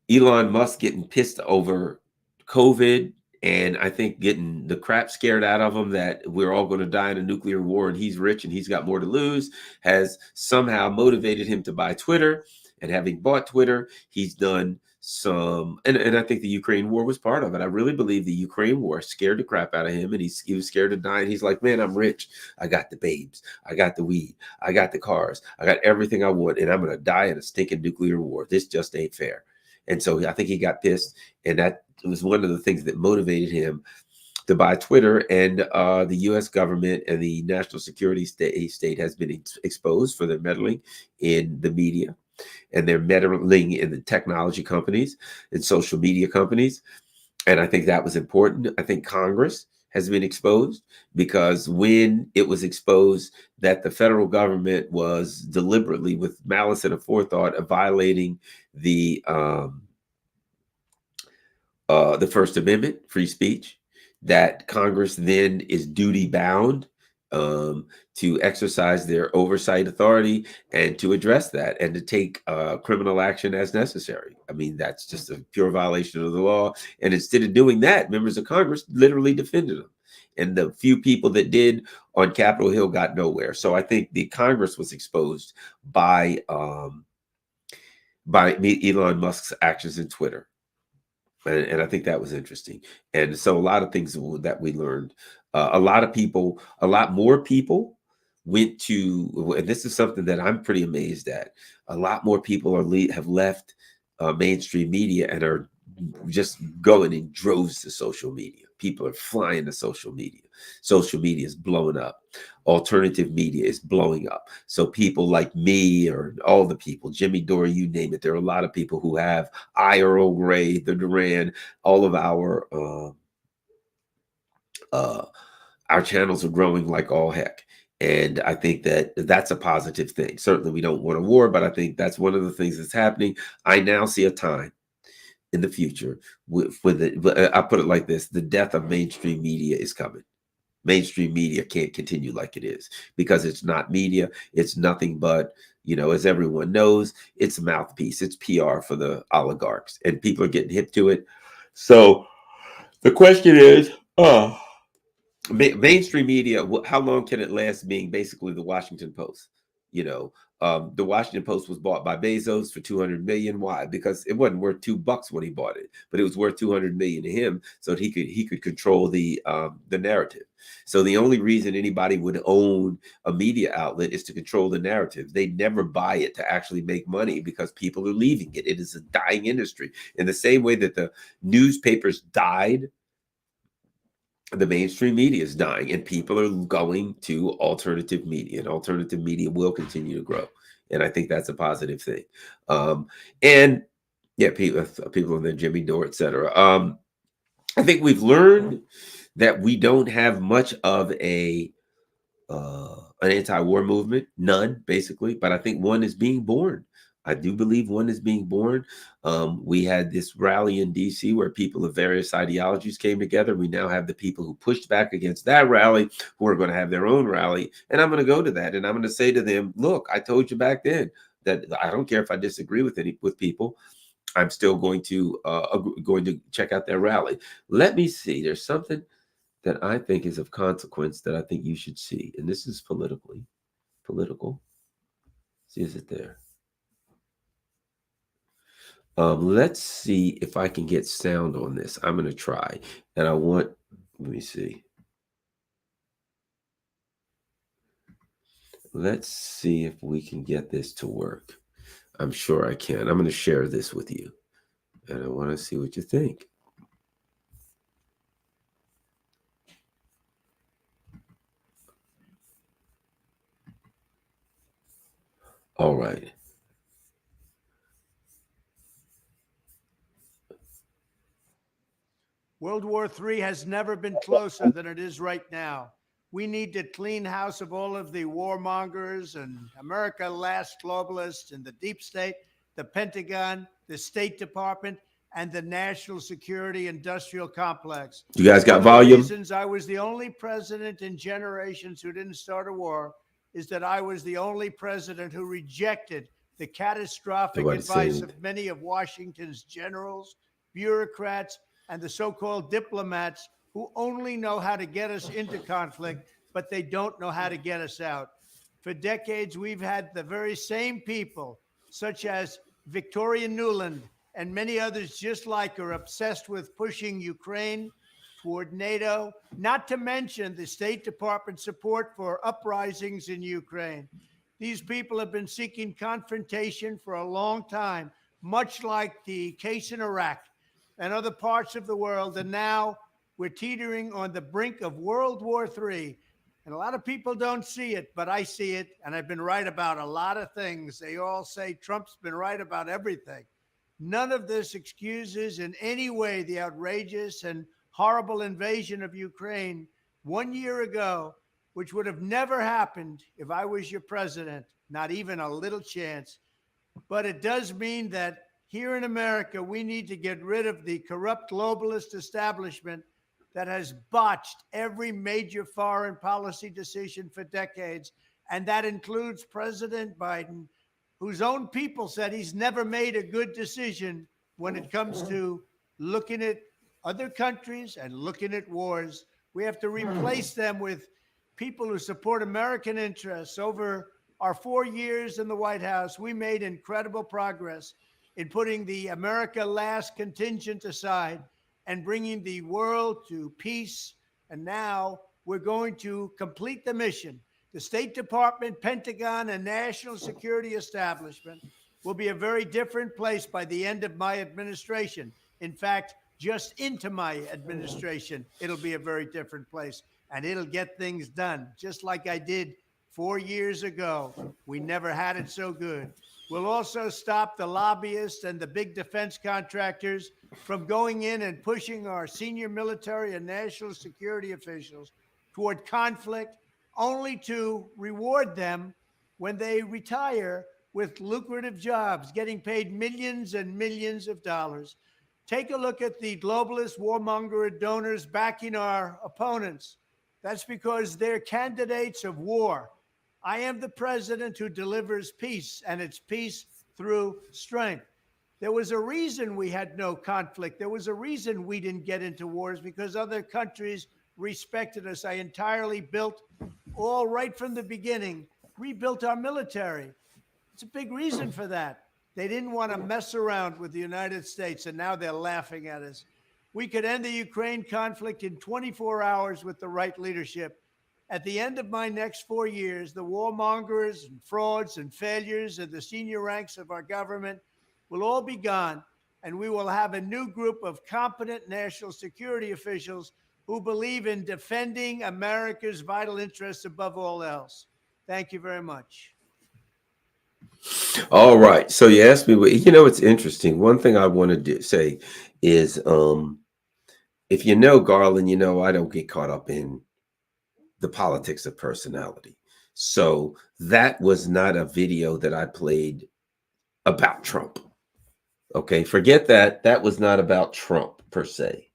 Musk getting pissed over COVID, and I think getting the crap scared out of him that we're all going to die in a nuclear war and he's rich and he's got more to lose, has somehow motivated him to buy Twitter. And having bought Twitter, he's done some, and I think the Ukraine war was part of it. I really believe the Ukraine war scared the crap out of him, and he was scared of dying. He's like, man, I'm rich. I got the babes. I got the weed. I got the cars. I got everything I want, and I'm going to die in a stinking nuclear war. This just ain't fair. And so I think he got pissed, and that was one of the things that motivated him to buy Twitter. And the U.S. government and the national security state has been exposed for their meddling in the media, and they're meddling in the technology companies and social media companies. And I think that was important. I think Congress has been exposed, because when it was exposed that the federal government was deliberately, with malice and aforethought, of violating the First Amendment, free speech, that Congress then is duty bound um, to exercise their oversight authority and to address that and to take criminal action as necessary. I mean, that's just a pure violation of the law. And instead of doing that, members of Congress literally defended them. And the few people that did on Capitol Hill got nowhere. So I think the Congress was exposed by Elon Musk's actions in Twitter. And I think that was interesting. And so a lot of things that we learned, a lot more people went to, and this is something that I'm pretty amazed at. A lot more people have left mainstream media and are just going in droves to social media. People are flying to social media. Social media is blowing up. Alternative media is blowing up. So people like me or all the people, Jimmy Dore, you name it, there are a lot of people who have Earl Grey, the Duran, all of our channels are growing like all heck. And I think that that's a positive thing. Certainly we don't want a war, but I think that's one of the things that's happening. I now see a time in the future I put it like this: the death of mainstream media is coming. Mainstream media can't continue like it is because it's not media. It's nothing but, as everyone knows, it's a mouthpiece. It's PR for the oligarchs, and people are getting hip to it. So the question is, mainstream media, how long can it last being basically the Washington Post? You know, the Washington Post was bought by Bezos for 200 million. Why? Because it wasn't worth $2 when he bought it, but it was worth 200 million to him, so that he could control the narrative. So the only reason anybody would own a media outlet is to control the narrative. They never buy it to actually make money because people are leaving it. It is a dying industry. In the same way that the newspapers died, the mainstream media is dying, and people are going to alternative media, and alternative media will continue to grow. And I think that's a positive thing. And yeah, people in the Jimmy Dore, etc. I think we've learned that we don't have much of an anti-war movement, none basically, but I think one is being born. I do believe one is being born. We had this rally in DC where people of various ideologies came together. We now have the people who pushed back against that rally who are going to have their own rally. And I'm going to go to that and I'm going to say to them, look, I told you back then that I don't care if I disagree with people. I'm still going to check out their rally. Let me see. There's something that I think is of consequence that I think you should see. And this is political. See, is it there? Let's see if I can get sound on this. I'm going to try. And let me see. Let's see if we can get this to work. I'm sure I can. I'm going to share this with you. And I want to see what you think. All right. World War III has never been closer than it is right now. We need to clean house of all of the warmongers and America last globalists and the deep state, the Pentagon, the State Department, and the national security industrial complex. You guys got One volume? of the reasons I was the only president in generations who didn't start a war is that I was the only president who rejected the catastrophic advice of many of Washington's generals, bureaucrats, and the so-called diplomats who only know how to get us into conflict, but they don't know how to get us out. For decades, we've had the very same people, such as Victoria Nuland and many others just like her, obsessed with pushing Ukraine toward NATO, not to mention the State Department support for uprisings in Ukraine. These people have been seeking confrontation for a long time, much like the case in Iraq and other parts of the world. And now we're teetering on the brink of World War III. And a lot of people don't see it, but I see it. And I've been right about a lot of things. They all say Trump's been right about everything. None of this excuses in any way the outrageous and horrible invasion of Ukraine 1 year ago, which would have never happened if I was your president, not even a little chance. But it does mean that here in America, we need to get rid of the corrupt globalist establishment that has botched every major foreign policy decision for decades. And that includes President Biden, whose own people said he's never made a good decision when it comes to looking at other countries and looking at wars. We have to replace them with people who support American interests. Over our 4 years in the White House, we made incredible progress in putting the America Last contingent aside and bringing the world to peace. And now we're going to complete the mission. The State Department, Pentagon, and national security establishment will be a very different place by the end of my administration. In fact, just into my administration, it'll be a very different place, and it'll get things done, just like I did 4 years ago. We never had it so good. We'll also stop the lobbyists and the big defense contractors from going in and pushing our senior military and national security officials toward conflict, only to reward them when they retire with lucrative jobs, getting paid millions and millions of dollars. Take a look at the globalist warmonger donors backing our opponents. That's because they're candidates of war. I am the president who delivers peace, and it's peace through strength. There was a reason we had no conflict. There was a reason we didn't get into wars, because other countries respected us. I entirely built, all right from the beginning, rebuilt our military. It's a big reason for that. They didn't want to mess around with the United States, and now they're laughing at us. We could end the Ukraine conflict in 24 hours with the right leadership. At the end of my next 4 years, the warmongers and frauds and failures of the senior ranks of our government will all be gone, and we will have a new group of competent national security officials who believe in defending America's vital interests above all else. Thank you very much. All right. So you asked me, it's interesting. One thing I want to say is, if you know Garland, I don't get caught up in the politics of personality. So that was not a video that I played about Trump. Okay, forget that. That was not about Trump per se.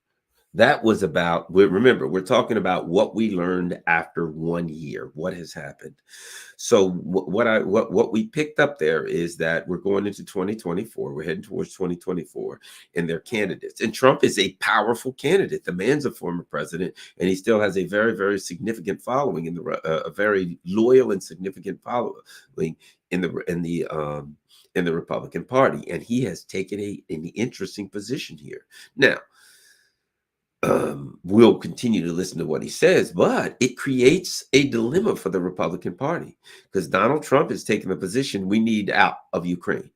That was about, remember, we're talking about what we learned after 1 year, what has happened. So what we picked up there is that we're going into 2024. We're heading towards 2024, and they're candidates. And Trump is a powerful candidate. The man's a former president, and he still has a very, very significant following in a very loyal and significant following in the Republican Party. And he has taken an interesting position here. Now, we'll continue to listen to what he says, but it creates a dilemma for the Republican Party, because Donald Trump is taking the position we need out of Ukraine.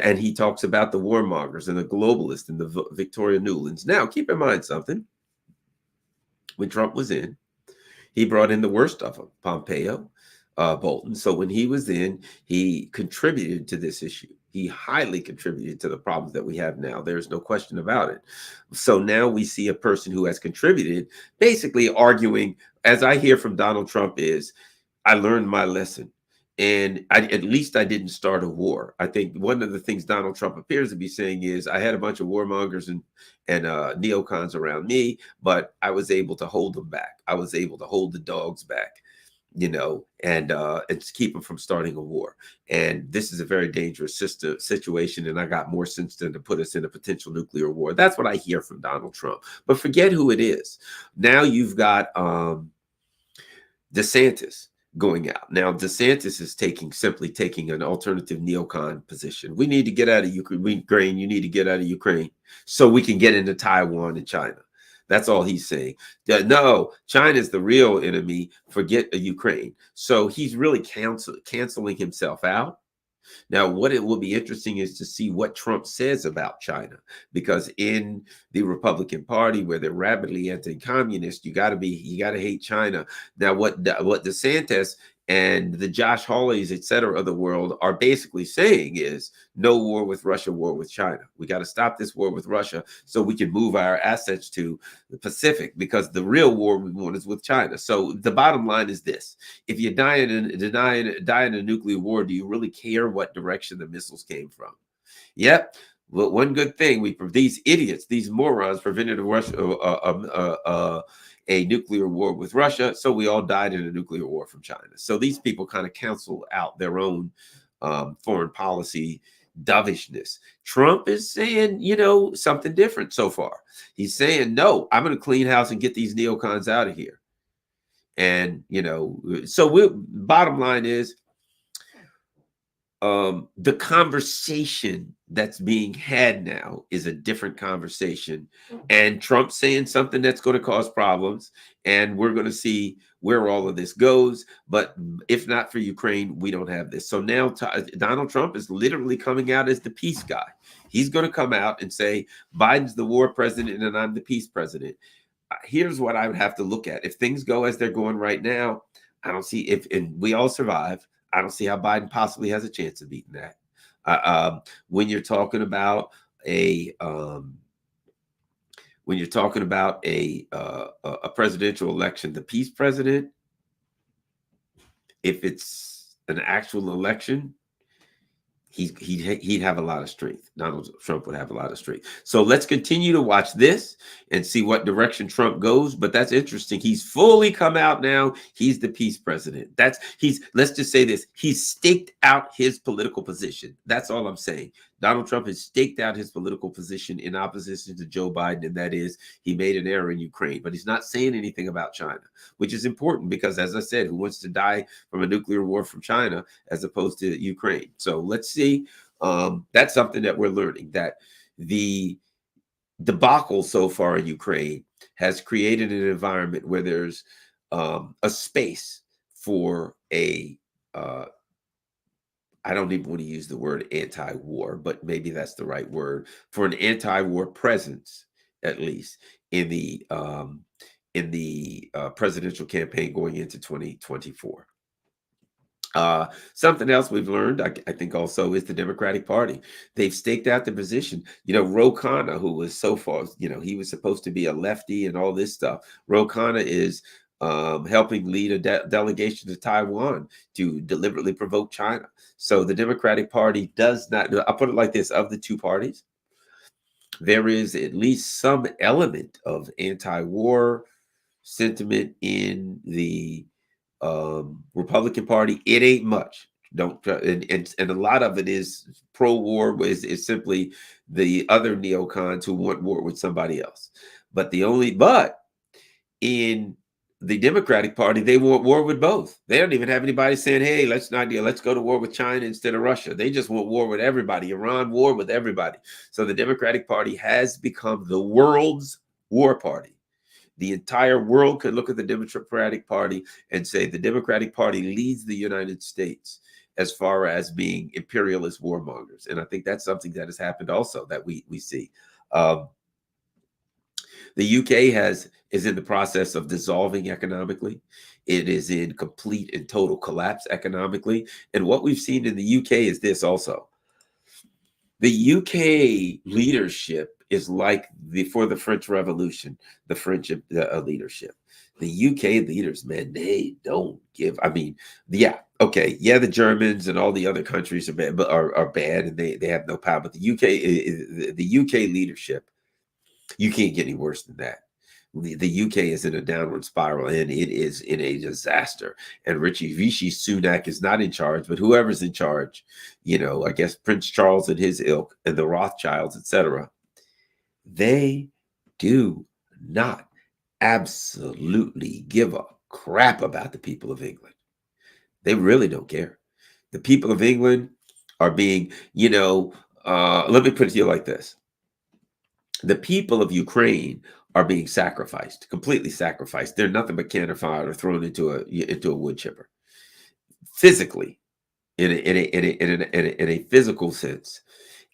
And he talks about the warmongers and the globalists and the Victoria Newlands. Now, keep in mind something. When Trump was in, he brought in the worst of them, Pompeo, Bolton. So when he was in, he contributed to this issue. He highly contributed to the problems that we have now. There's no question about it. So now we see a person who has contributed, basically arguing, as I hear from Donald Trump, is, I learned my lesson. And at least I didn't start a war. I think one of the things Donald Trump appears to be saying is, I had a bunch of warmongers and neocons around me, but I was able to hold them back. I was able to hold the dogs back, and keep them from starting a war. And this is a very dangerous situation. And I got more sense than to put us in a potential nuclear war. That's what I hear from Donald Trump. But forget who it is. Now you've got DeSantis going out. Now, DeSantis is simply taking an alternative neocon position. We need to get out of Ukraine. You need to get out of Ukraine so we can get into Taiwan and China. That's all he's saying. No, China's the real enemy. Forget Ukraine. So he's really canceling himself out. Now, what it will be interesting is to see what Trump says about China, because in the Republican Party, where they're rapidly anti-communist, you got to hate China. Now, what DeSantis and the Josh Hawleys, et cetera, of the world are basically saying is, no war with Russia, war with China. We got to stop this war with Russia so we can move our assets to the Pacific, because the real war we want is with China. So the bottom line is this: if you die in a nuclear war, do you really care what direction the missiles came from? Yep. Well, one good thing these idiots, these morons, prevented a nuclear war with Russia, so we all died in a nuclear war from China. So these people kind of cancel out their own foreign policy dovishness. Trump is saying, something different so far. He's saying, no, I'm going to clean house and get these neocons out of here. And, so bottom line is, the conversation that's being had now is a different conversation, and Trump saying something that's going to cause problems, and we're going to see where all of this goes. But if not for Ukraine, we don't have this. So now Donald Trump is literally coming out as the peace guy. He's going to come out and say Biden's the war president and I'm the peace president. Here's what I would have to look at. If things go as they're going right now, I don't see and we all survive. I don't see how Biden possibly has a chance of beating that. When you're talking about a presidential election, the peace president, if it's an actual election, he'd have a lot of strength. Donald Trump would have a lot of strength. So let's continue to watch this and see what direction Trump goes. But that's interesting. He's fully come out now. He's the peace president. Let's just say this. He's staked out his political position. That's all I'm saying. Donald Trump has staked out his political position in opposition to Joe Biden, and that is he made an error in Ukraine. But he's not saying anything about China, which is important because, as I said, who wants to die from a nuclear war from China as opposed to Ukraine? So let's see. That's something that we're learning, that the debacle so far in Ukraine has created an environment where there's a space for I don't even want to use the word anti-war, but maybe that's the right word, for an anti-war presence, at least in the presidential campaign going into 2024. Something else we've learned, I think, also is the Democratic Party. They've staked out the position. Ro Khanna, who was so far, he was supposed to be a lefty and all this stuff. Ro Khanna is helping lead a delegation to Taiwan to deliberately provoke China. So the Democratic Party does not, I'll put it like this, of the two parties, there is at least some element of anti-war sentiment in the Republican Party. It ain't much. And a lot of it is pro-war, is simply the other neocons who want war with somebody else. But in the Democratic Party, they want war with both. They don't even have anybody saying, hey, let's go to war with China instead of Russia. They just want war with everybody. Iran, war with everybody. So the Democratic Party has become the world's war party. The entire world could look at the Democratic Party and say the Democratic Party leads the United States as far as being imperialist warmongers. And I think that's something that has happened also that we see. The UK is in the process of dissolving economically. It is in complete and total collapse economically. And what we've seen in the UK is this also. The UK leadership is like before the French Revolution, the French leadership. The UK leaders, man, they don't give. I mean, the Germans and all the other countries are bad, and they have no power. But the UK leadership, you can't get any worse than that. The UK is in a downward spiral, and it is in a disaster. And Rishi Sunak is not in charge, but whoever's in charge, I guess Prince Charles and his ilk and the Rothschilds, etc., they do not absolutely give a crap about the people of England. They really don't care. The people of England are being, let me put it to you like this. The people of Ukraine are being sacrificed, completely sacrificed. They're nothing but cannon fodder thrown into a wood chipper. Physically, in a physical sense.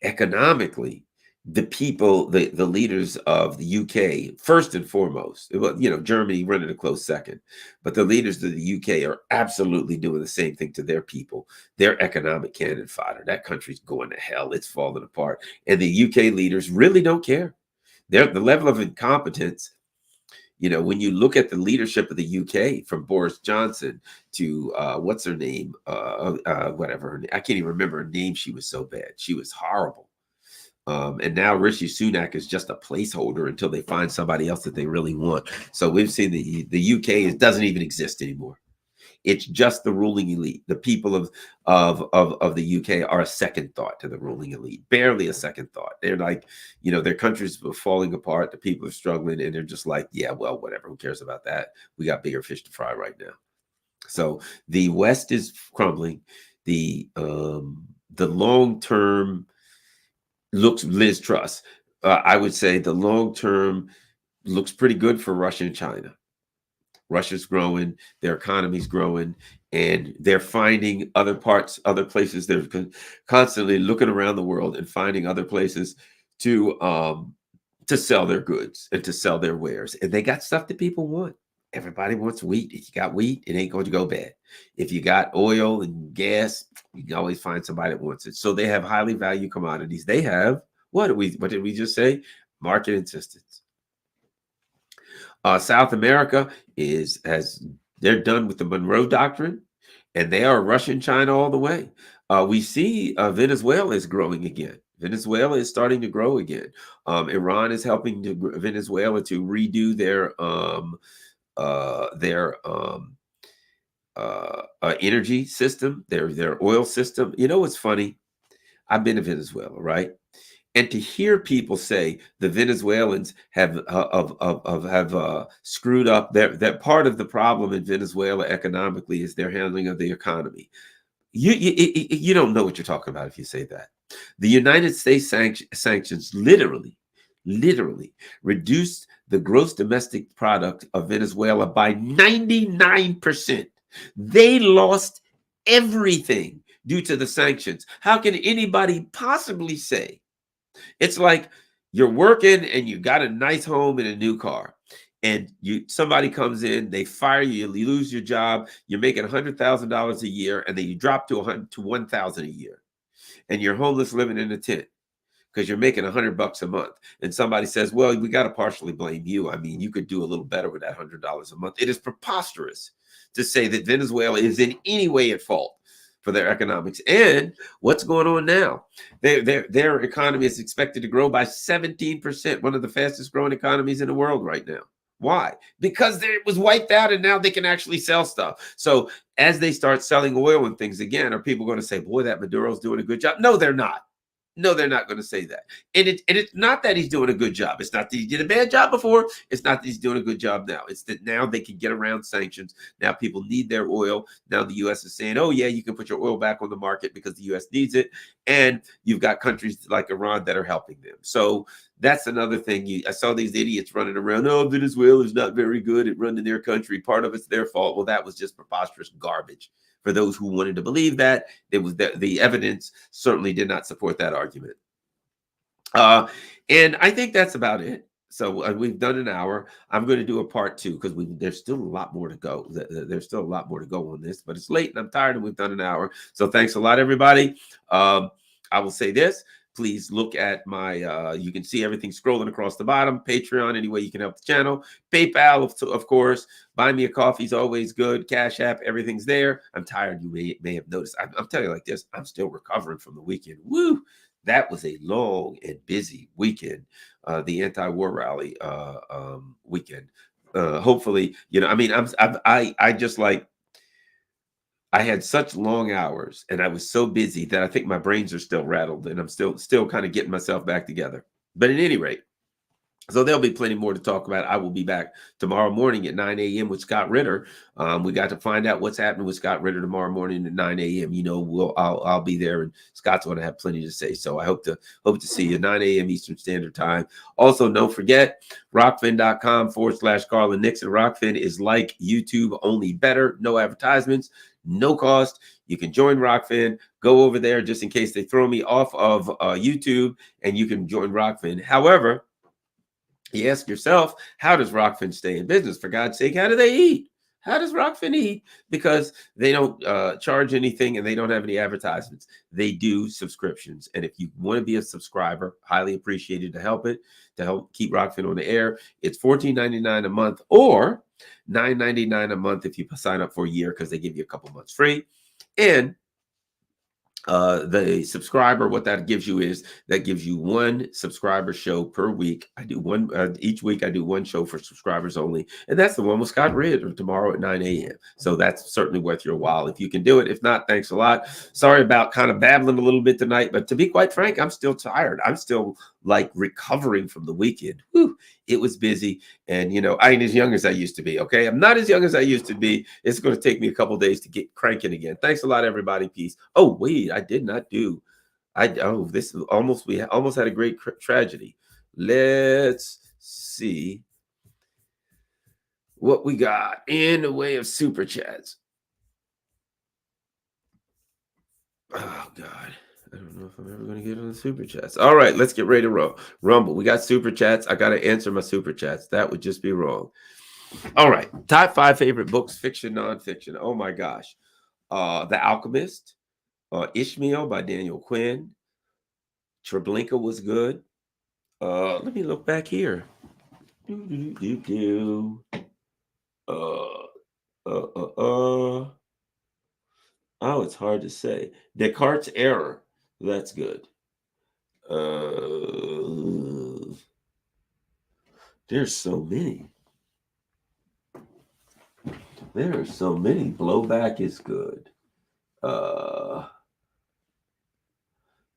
Economically, the people, the leaders of the UK, first and foremost, Germany running a close second, but the leaders of the UK are absolutely doing the same thing to their people. Their economic cannon fodder. That country's going to hell. It's falling apart. And the UK leaders really don't care. The level of incompetence, when you look at the leadership of the UK, from Boris Johnson to what's her name, whatever, I can't even remember her name. She was so bad. She was horrible. And now Rishi Sunak is just a placeholder until they find somebody else that they really want. So we've seen the UK doesn't even exist anymore. It's just the ruling elite. The people of the UK are a second thought to the ruling elite, barely a second thought. They're like, their countries are falling apart. The people are struggling, and they're just like, yeah, well, whatever. Who cares about that? We got bigger fish to fry right now. So the West is crumbling. The long term looks, Liz Truss, I would say the long term looks pretty good for Russia and China. Russia's growing, their economy's growing, and they're finding other places. They're constantly looking around the world and finding other places to sell their goods and to sell their wares. And they got stuff that people want. Everybody wants wheat. If you got wheat, it ain't going to go bad. If you got oil and gas, you can always find somebody that wants it. So they have highly valued commodities. They have, what did we just say? Market insistence. South America they're done with the Monroe Doctrine, and they are Russian China all the way. We see Venezuela is growing again. Venezuela is starting to grow again. Iran is helping Venezuela to redo their energy system, their oil system. You know what's funny? I've been to Venezuela, right? And to hear people say the Venezuelans have screwed up, that part of the problem in Venezuela economically is their handling of the economy. You don't know what you're talking about if you say that. The United States sanctions literally reduced the gross domestic product of Venezuela by 99%. They lost everything due to the sanctions. How can anybody possibly say? It's like you're working and you got a nice home and a new car, and somebody comes in, they fire you, you lose your job, you're making $100,000 a year, and then you drop to $1,000 a year, and you're homeless living in a tent because you're making $100 a month. And somebody says, well, we got to partially blame you. I mean, you could do a little better with that $100 a month. It is preposterous to say that Venezuela is in any way at fault for their economics. And what's going on now? Their economy is expected to grow by 17%, one of the fastest growing economies in the world right now. Why? Because it was wiped out, and now they can actually sell stuff. So as they start selling oil and things again, are people going to say, boy, that Maduro's doing a good job? No, they're not. No, they're not going to say that. And it's not that he's doing a good job. It's not that he did a bad job before. It's not that he's doing a good job now. It's that now they can get around sanctions. Now people need their oil. Now the U.S. is saying, oh, yeah, you can put your oil back on the market because the U.S. needs it. And you've got countries like Iran that are helping them. So that's another thing. I saw these idiots running around, oh, Venezuela's not very good at running their country. Part of it's their fault. Well, that was just preposterous garbage. For those who wanted to believe that, it was the evidence certainly did not support that argument. And I think that's about it. So we've done an hour. I'm going to do a part 2 because there's still a lot more to go. There's still a lot more to go on this, but it's late and I'm tired and we've done an hour. So thanks a lot, everybody. I will say this. Please look at my, you can see everything scrolling across the bottom. Patreon, any way you can help the channel. PayPal, of course. Buy me a coffee is always good. Cash App, everything's there. I'm tired. You may have noticed. I'm telling you like this. I'm still recovering from the weekend. Woo! That was a long and busy weekend. The anti-war rally weekend. Hopefully, I mean, I just like, I had such long hours and I was so busy that I think my brains are still rattled and I'm still kind of getting myself back together. But at any rate, so there'll be plenty more to talk about. I will be back tomorrow morning at 9 a.m. with Scott Ritter. We got to find out what's happening with Scott Ritter tomorrow morning at 9 a.m. I'll be there, and Scott's going to have plenty to say. So I hope to see you at 9 a.m. Eastern Standard Time. Also, don't forget rockfin.com/Carlin Nixon. Rockfin is like YouTube, only better. No advertisements, no cost. You can join Rockfin. Go over there just in case they throw me off of YouTube, and you can join Rockfin. However, you ask yourself, how does Rockfin stay in business? For God's sake, how do they eat? How does Rockfin eat? Because they don't charge anything and they don't have any advertisements. They do subscriptions. And if you want to be a subscriber, highly appreciated to help keep Rockfin on the air. It's $14.99 a month or $9.99 a month if you sign up for a year because they give you a couple months free. And The subscriber, what that gives you is that gives you one subscriber show per week. I do one each week. I do one show for subscribers only, and that's the one with Scott Ritter tomorrow at 9 a.m. So that's certainly worth your while if you can do it. If not, thanks a lot. Sorry about kind of babbling a little bit tonight, but to be quite frank, I'm still tired. I'm still like recovering from the weekend. Whew, it was busy, and I ain't as young as I used to be. Okay, I'm not as young as I used to be. It's going to take me a couple days to get cranking again. Thanks a lot, everybody. Peace. Oh wait, I did not do. This is almost we almost had a great tragedy. Let's see what we got in the way of super chats. Oh God. I don't know if I'm ever going to get on the super chats. All right, let's get ready to rumble. We got super chats. I got to answer my super chats. That would just be wrong. All right, top 5 favorite books, fiction, nonfiction. Oh my gosh. The Alchemist, Ishmael by Daniel Quinn. Treblinka was good. Let me look back here. Oh, it's hard to say. Descartes' Error. That's good. There's so many. There are so many. Blowback is good. The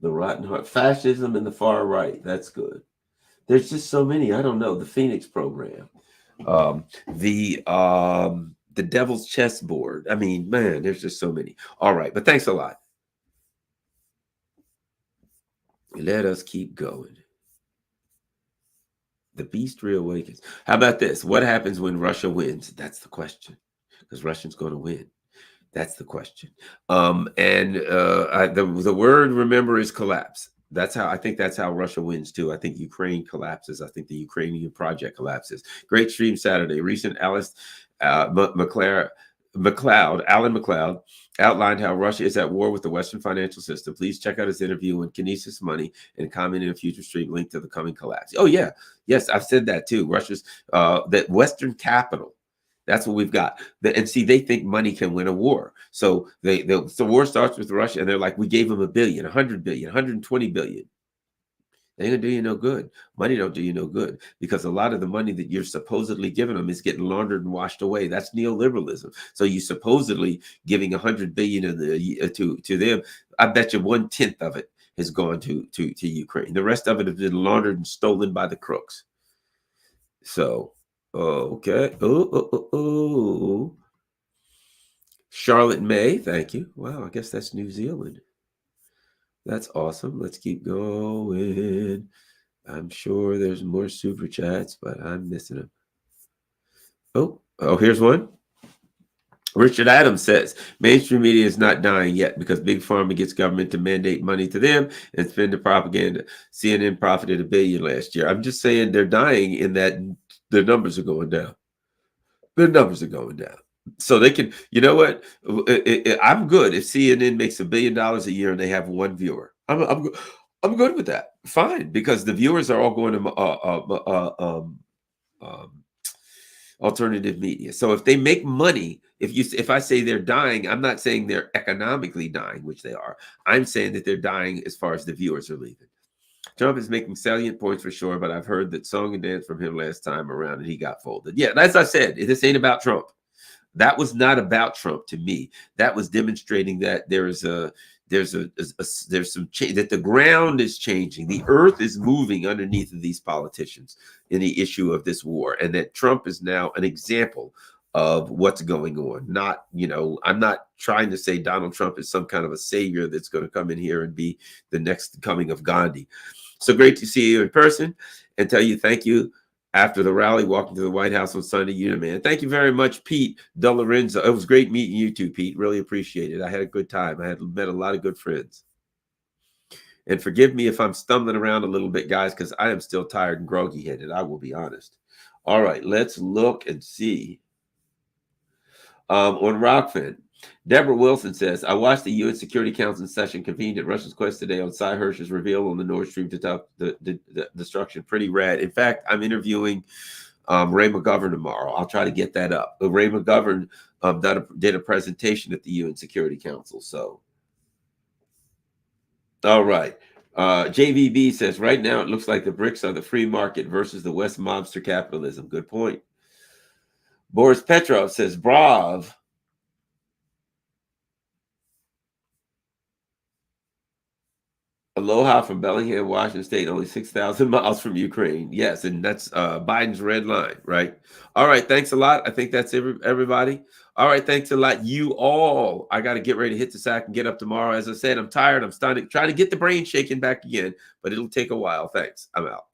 Rotten Heart. Fascism and the Far Right. That's good. There's just so many. I don't know. The Phoenix Program. The Devil's Chessboard. I mean, man, there's just so many. All right, but thanks a lot. Let us keep going. The Beast Reawakens. How about this? What happens when Russia wins? That's the question. Because Russia's going to win. That's the question. The word, remember, is collapse. I think that's how Russia wins too. I think Ukraine collapses. I think the Ukrainian project collapses. Great stream Saturday. Recent Alan McLeod outlined how Russia is at war with the Western financial system. Please check out his interview on Kinesis Money and comment in a future stream link to the coming collapse. Oh yeah, yes, I've said that too. Russia's that Western capital. That's what we've got. And see, they think money can win a war. So the war starts with Russia, and they're like, we gave them $1 billion, 100 billion, 120 billion. They ain't gonna do you no good. Money don't do you no good because a lot of the money that you're supposedly giving them is getting laundered and washed away. That's neoliberalism. So you supposedly giving 100 billion to them. I bet you 1/10 of it has gone to Ukraine. The rest of it has been laundered and stolen by the crooks. So okay. Oh. Charlotte May, thank you. Wow, I guess that's New Zealand. That's awesome. Let's keep going. I'm sure there's more super chats, but I'm missing them. Oh, here's one. Richard Adams says, mainstream media is not dying yet because Big Pharma gets government to mandate money to them and spend the propaganda. CNN profited $1 billion last year. I'm just saying they're dying in that their numbers are going down. Their numbers are going down. So they can, you know what? I'm good if CNN makes $1 billion a year and they have one viewer. I'm good with that. Fine, because the viewers are all going to alternative media. So if they make money, if I say they're dying, I'm not saying they're economically dying, which they are. I'm saying that they're dying as far as the viewers are leaving. Trump is making salient points for sure, but I've heard that song and dance from him last time around and he got folded. Yeah, as I said, this ain't about Trump. That was not about Trump to me. That was demonstrating that there's some change, that the ground is changing. The earth is moving underneath of these politicians in the issue of this war, and that Trump is now an example of what's going on. Not, I'm not trying to say Donald Trump is some kind of a savior that's going to come in here and be the next coming of Gandhi. So great to see you in person and tell you thank you. After the rally, walking to the White House on Sunday, man. Thank you very much, Pete De Lorenzo. It was great meeting you too, Pete. Really appreciate it. I had a good time. I had met a lot of good friends. And forgive me if I'm stumbling around a little bit, guys, because I am still tired and groggy-headed. I will be honest. All right, let's look and see. On Rockfin, Deborah Wilson says, I watched the UN Security Council session convened at Russia's quest today on Cy Hirsch's reveal on the Nord Stream the destruction. Pretty rad. In fact, I'm interviewing Ray McGovern tomorrow. I'll try to get that up. But Ray McGovern did a presentation at the UN Security Council. So All right. JVB says, right now it looks like the BRICS are the free market versus the West mobster capitalism. Good point. Boris Petrov says, Brav. Aloha from Bellingham, Washington State, only 6,000 miles from Ukraine. Yes, and that's Biden's red line, right? All right, thanks a lot. I think that's everybody. All right, thanks a lot. You all, I got to get ready to hit the sack and get up tomorrow. As I said, I'm tired. I'm starting trying to get the brain shaking back again, but it'll take a while. Thanks. I'm out.